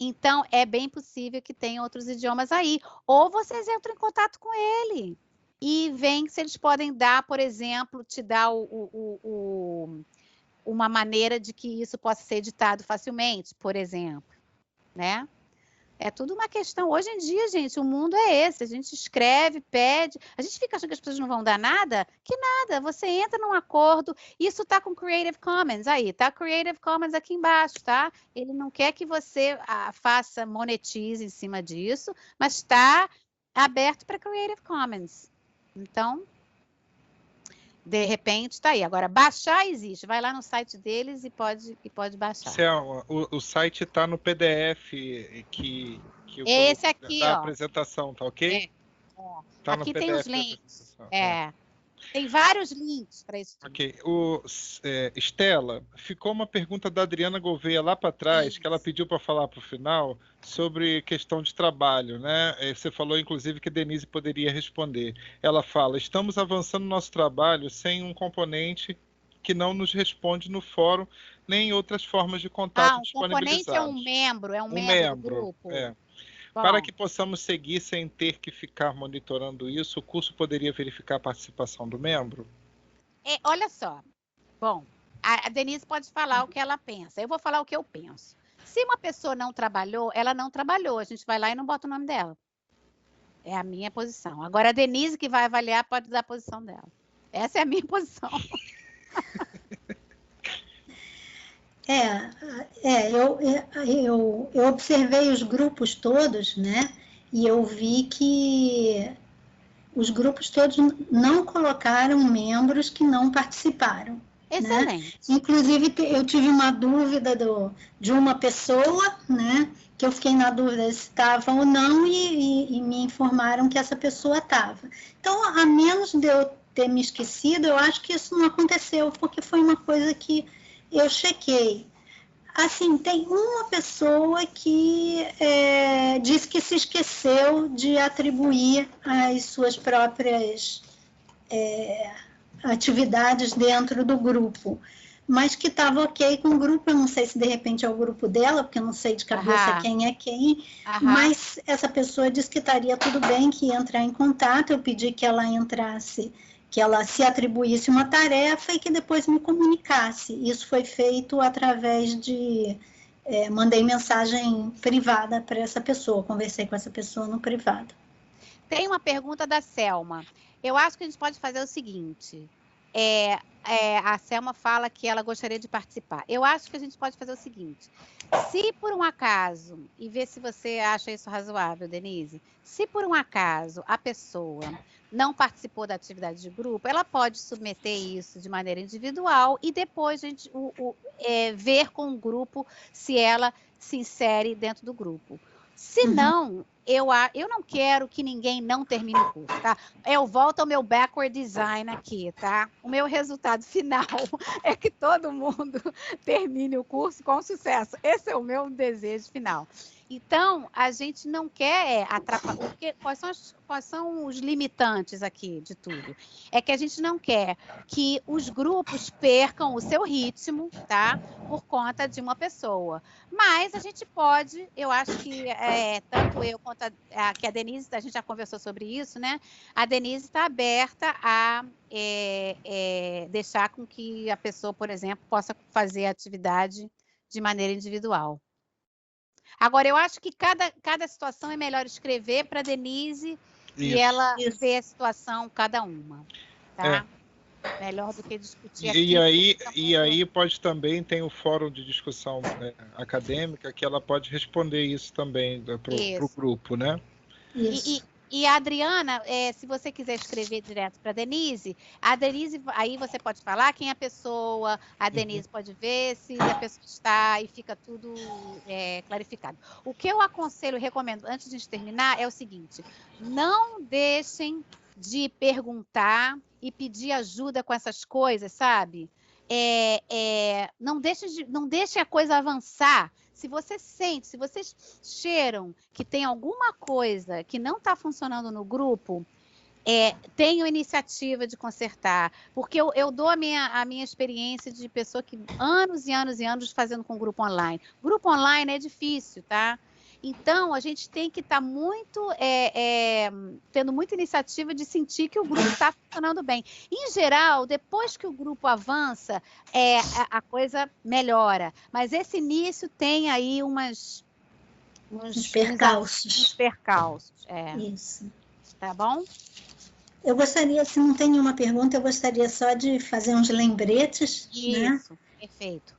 A: Então, é bem possível que tenha outros idiomas aí. Ou vocês entram em contato com ele e veem se eles podem dar, por exemplo, te dar uma maneira de que isso possa ser editado facilmente, por exemplo, né? É tudo uma questão. Hoje em dia, gente, o mundo é esse. A gente escreve, pede. A gente fica achando que as pessoas não vão dar nada? Que nada. Você entra num acordo. Isso está com Creative Commons. Aí, tá Creative Commons aqui embaixo, tá? Ele não quer que você faça, monetize em cima disso, mas está aberto para Creative Commons. Então, de repente, está aí. Agora, baixar existe. Vai lá no site deles e pode baixar.
B: Selma, o site está no PDF que eu
A: Esse aqui,
B: da
A: ó.
B: apresentação, tá ok? Tá
A: Aqui
B: no
A: tem
B: PDF
A: os links.
B: da
A: Tem vários links para isso tudo.
B: Ok. Estela, ficou uma pergunta da Adriana Gouveia lá para trás, que ela pediu para falar para o final, sobre questão de trabalho, né? Você falou, inclusive, que a Denise poderia responder. Ela fala, estamos avançando no nosso trabalho sem um componente que não nos responde no fórum, nem em outras formas de contato disponibilizadas.
A: O componente é um membro do grupo?
B: Para que possamos seguir sem ter que ficar monitorando isso, o curso poderia verificar a participação do membro?
A: Olha só. Bom, a Denise pode falar o que ela pensa. Eu vou falar o que eu penso. Se uma pessoa não trabalhou, ela não trabalhou. A gente vai lá e não bota o nome dela. É a minha posição. Agora, a Denise que vai avaliar pode dar a posição dela. Essa é a minha posição.
D: Eu observei os grupos todos, né? E eu vi que os grupos todos não colocaram membros que não participaram.
A: Excelente.
D: Né? Inclusive, eu tive uma dúvida de uma pessoa, né? Que eu fiquei na dúvida se estava ou não, e me informaram que essa pessoa estava. Então, a menos de eu ter me esquecido, eu acho que isso não aconteceu, porque foi uma coisa que eu chequei. Assim, tem uma pessoa que disse que se esqueceu de atribuir as suas próprias atividades dentro do grupo, mas que estava ok com o grupo. Eu não sei se de repente é o grupo dela, porque eu não sei de cabeça quem é quem, mas essa pessoa disse que estaria tudo bem, que ia entrar em contato. Eu pedi que ela entrasse, que ela se atribuísse uma tarefa e que depois me comunicasse. Isso foi feito através de... mandei mensagem privada para essa pessoa, conversei com essa pessoa no privado.
A: Tem uma pergunta da Selma. Eu acho que a gente pode fazer o seguinte. A Selma fala que ela gostaria de participar. Eu acho que a gente pode fazer o seguinte. Se por um acaso, e ver se você acha isso razoável, Denise, se por um acaso a pessoa não participou da atividade de grupo, ela pode submeter isso de maneira individual e depois a gente ver com o grupo se ela se insere dentro do grupo. Se não, eu não quero que ninguém não termine o curso, tá? Eu volto ao meu backward design aqui, tá? O meu resultado final é que todo mundo termine o curso com sucesso. Esse é o meu desejo final. Então, a gente não quer atrapalhar. Quais são os limitantes aqui de tudo? É que a gente não quer que os grupos percam o seu ritmo, tá? Por conta de uma pessoa. Mas a gente pode, eu acho que tanto eu quanto a Denise, a gente já conversou sobre isso, né? A Denise está aberta a deixar com que a pessoa, por exemplo, possa fazer a atividade de maneira individual. Agora, eu acho que cada situação é melhor escrever para a Denise e
B: Isso.
A: ela
D: Isso.
A: ver a situação cada uma, tá? Melhor do que discutir aqui.
B: E aí pode também, tem o fórum de discussão acadêmica, que ela pode responder isso também para o grupo, né?
D: Isso.
A: E a Adriana, se você quiser escrever direto para a Denise, aí você pode falar quem é a pessoa, a Denise pode ver se a pessoa está e fica tudo clarificado. O que eu aconselho, recomendo, antes de a gente terminar, é o seguinte: não deixem de perguntar e pedir ajuda com essas coisas, sabe? Não deixe a coisa avançar. Se você sente, se vocês cheiram que tem alguma coisa que não está funcionando no grupo, tenham iniciativa de consertar. Porque eu dou a minha experiência de pessoa que anos e anos e anos fazendo com grupo online. Grupo online é difícil, tá? Então, a gente tem que estar tendo muita iniciativa de sentir que o grupo está funcionando bem. Em geral, depois que o grupo avança, a coisa melhora. Mas esse início tem aí uns percalços.
D: Isso.
A: Tá bom?
D: Eu gostaria, se não tem nenhuma pergunta, eu gostaria só de fazer uns lembretes.
A: Isso,
D: né?
A: Perfeito.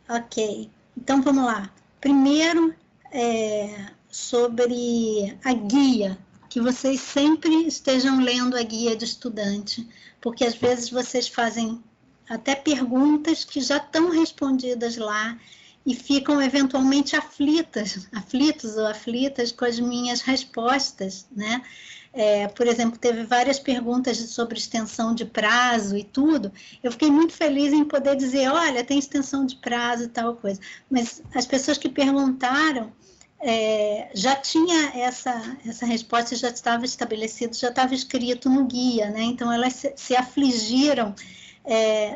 D: Ok. Então, vamos lá. Primeiro, sobre a guia, que vocês sempre estejam lendo a guia de estudante, porque às vezes vocês fazem até perguntas que já estão respondidas lá e ficam eventualmente aflitos ou aflitas com as minhas respostas, né? Por exemplo, teve várias perguntas sobre extensão de prazo e tudo. Eu fiquei muito feliz em poder dizer, olha, tem extensão de prazo e tal coisa. Mas as pessoas que perguntaram já tinha essa resposta, já estava estabelecido, já estava escrito no guia, né? Então elas se afligiram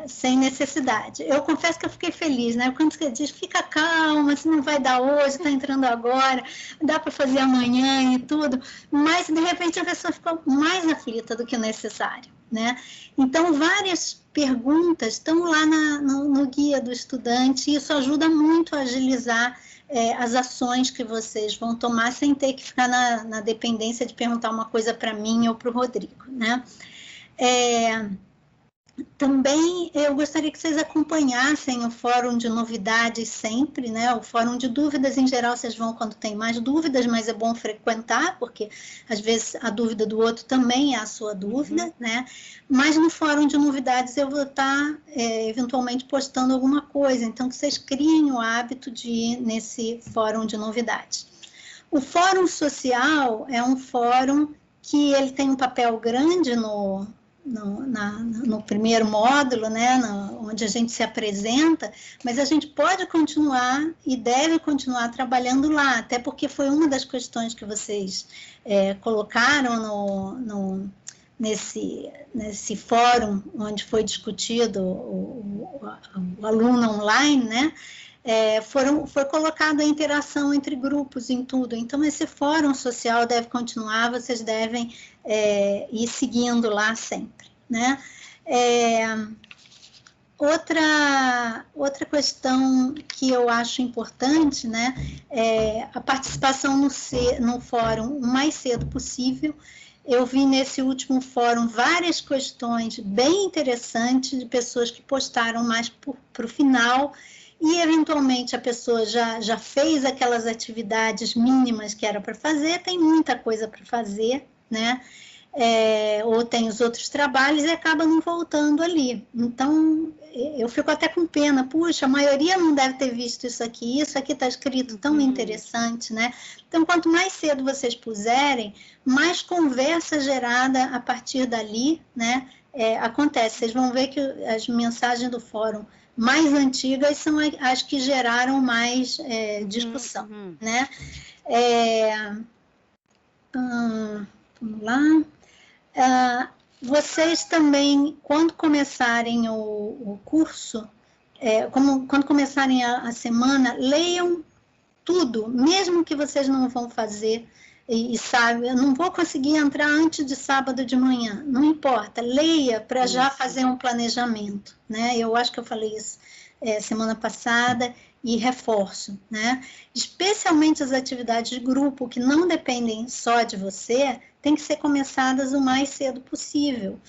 D: sem necessidade. Eu confesso que eu fiquei feliz, né? Quando você diz, fica calma, se não vai dar hoje, está entrando agora, dá para fazer amanhã e tudo, mas de repente a pessoa ficou mais aflita do que o necessário, né? Então, várias perguntas estão lá no guia do estudante, e isso ajuda muito a agilizar as ações que vocês vão tomar sem ter que ficar na dependência de perguntar uma coisa para mim ou para o Rodrigo, né? Também eu gostaria que vocês acompanhassem o fórum de novidades sempre, né? O fórum de dúvidas, em geral, vocês vão quando tem mais dúvidas, mas é bom frequentar, porque às vezes a dúvida do outro também é a sua dúvida, né? Mas no fórum de novidades eu vou estar eventualmente postando alguma coisa, então que vocês criem o hábito de ir nesse fórum de novidades. O fórum social é um fórum que ele tem um papel grande no primeiro módulo, né, onde a gente se apresenta, mas a gente pode continuar e deve continuar trabalhando lá, até porque foi uma das questões que vocês colocaram nesse fórum onde foi discutido o aluno online, né? Foi colocada a interação entre grupos em tudo. Então, esse fórum social deve continuar, vocês devem ir seguindo lá sempre, né? Outra questão que eu acho importante, né, é a participação no fórum o mais cedo possível. Eu vi nesse último fórum várias questões bem interessantes de pessoas que postaram mais para o final, e eventualmente a pessoa já fez aquelas atividades mínimas que era para fazer, tem muita coisa para fazer, né? Ou tem os outros trabalhos e acaba não voltando ali. Então, eu fico até com pena, puxa, a maioria não deve ter visto isso aqui está escrito tão interessante, né? Então, quanto mais cedo vocês puserem, mais conversa gerada a partir dali, né? Acontece, vocês vão ver que as mensagens do fórum mais antigas são as que geraram mais discussão, né? Vamos lá. Vocês também, quando começarem o curso, quando começarem a semana, leiam tudo, mesmo que vocês não vão fazer, e sabe, eu não vou conseguir entrar antes de sábado de manhã, não importa, leia para já fazer um planejamento, né? Eu acho que eu falei isso semana passada e reforço, né? Especialmente as atividades de grupo que não dependem só de você, tem que ser começadas o mais cedo possível,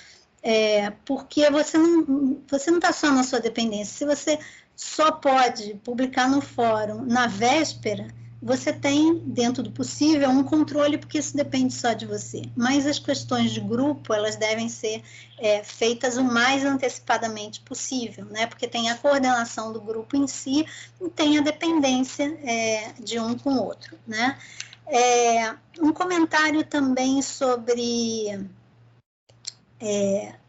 D: porque você não está só na sua dependência. Se você só pode publicar no fórum na véspera, você tem, dentro do possível, um controle, porque isso depende só de você. Mas as questões de grupo, elas devem ser feitas o mais antecipadamente possível, né? Porque tem a coordenação do grupo em si e tem a dependência de um com o outro, né? Um comentário também sobre...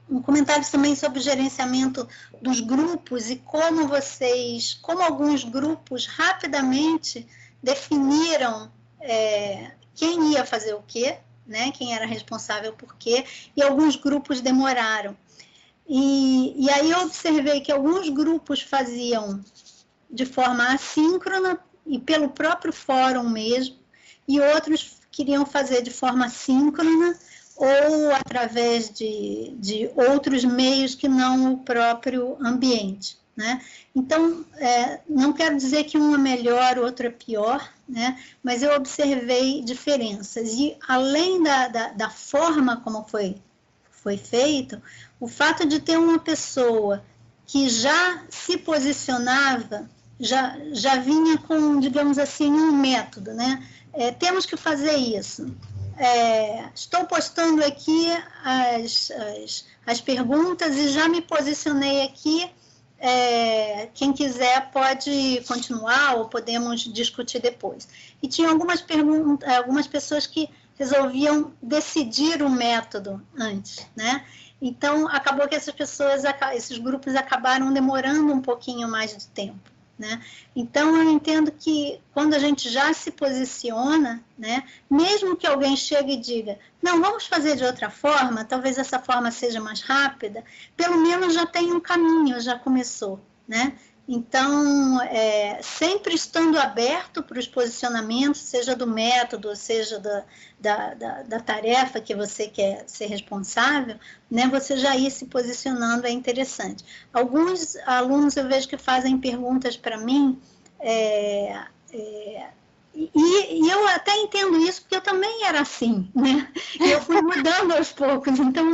D: o gerenciamento dos grupos e como alguns grupos rapidamente definiram quem ia fazer o quê, né? Quem era responsável por quê, e alguns grupos demoraram. E aí eu observei que alguns grupos faziam de forma assíncrona e pelo próprio fórum mesmo, e outros queriam fazer de forma síncrona ou através de outros meios que não o próprio ambiente, né? Então, não quero dizer que um é melhor, o outro é pior, né? Mas eu observei diferenças. E, além da forma como foi feito, o fato de ter uma pessoa que já se posicionava, já vinha com, digamos assim, um método, né? Temos que fazer isso. Estou postando aqui as perguntas e já me posicionei aqui. Quem quiser pode continuar ou podemos discutir depois. E tinha algumas pessoas que resolviam decidir o método antes, né? Então, acabou que esses grupos acabaram demorando um pouquinho mais de tempo, né? Então, eu entendo que quando a gente já se posiciona, né, mesmo que alguém chegue e diga, não, vamos fazer de outra forma, talvez essa forma seja mais rápida, pelo menos já tem um caminho, já começou, né? Então, sempre estando aberto para os posicionamentos, seja do método, seja da tarefa que você quer ser responsável, né, você já ir se posicionando é interessante. Alguns alunos eu vejo que fazem perguntas para mim, e eu até entendo isso, porque eu também era assim, né? E eu fui mudando aos poucos, então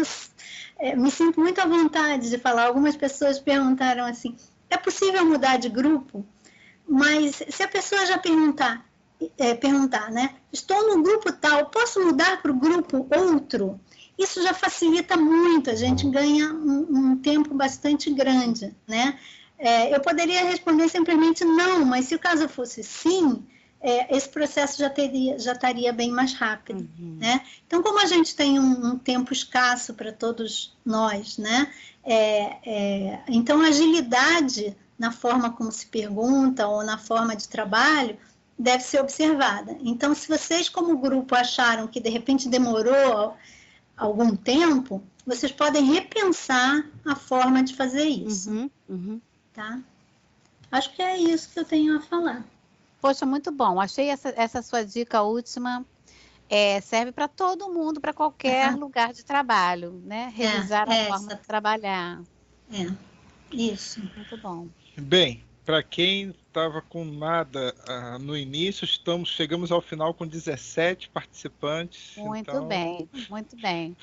D: me sinto muito à vontade de falar. Algumas pessoas perguntaram assim, é possível mudar de grupo? Mas se a pessoa já perguntar, né? Estou no grupo tal, posso mudar para o grupo outro? Isso já facilita muito, a gente ganha um tempo bastante grande, né? Eu poderia responder simplesmente não, mas se o caso fosse sim, esse processo já estaria bem mais rápido, né? Então, como a gente tem um tempo escasso para todos nós, né? Então, a agilidade na forma como se pergunta ou na forma de trabalho deve ser observada. Então, se vocês como grupo acharam que de repente demorou algum tempo, vocês podem repensar a forma de fazer isso, tá? Acho que é isso que eu tenho a falar.
A: Poxa, muito bom. Achei essa sua dica última, serve para todo mundo, para qualquer lugar de trabalho, né? Revisar a forma de trabalhar.
D: Isso.
A: Muito bom.
B: Bem, para quem estava com nada no início, chegamos ao final com 17 participantes.
A: Muito bem, muito bem.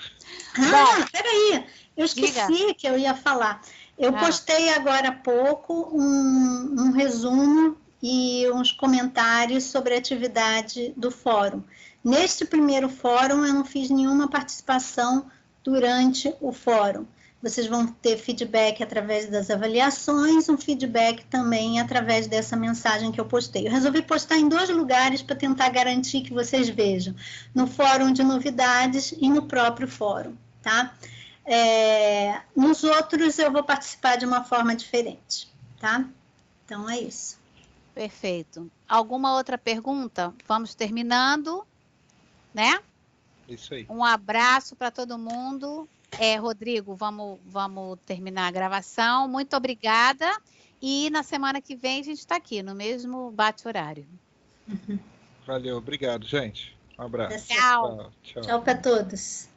D: Peraí, eu esqueci que eu ia falar. Eu postei agora há pouco um resumo e uns comentários sobre a atividade do fórum. Neste primeiro fórum, eu não fiz nenhuma participação durante o fórum. Vocês vão ter feedback através das avaliações, um feedback também através dessa mensagem que eu postei. Eu resolvi postar em 2 lugares para tentar garantir que vocês vejam, no fórum de novidades e no próprio fórum, tá? Nos outros eu vou participar de uma forma diferente, tá? Então é isso.
A: Perfeito. Alguma outra pergunta? Vamos terminando, né?
B: Isso aí.
A: Um abraço para todo mundo. Rodrigo, vamos terminar a gravação. Muito obrigada. E na semana que vem a gente está aqui, no mesmo bate-horário.
B: Valeu, obrigado, gente. Um abraço.
A: Tchau.
D: Tchau para todos.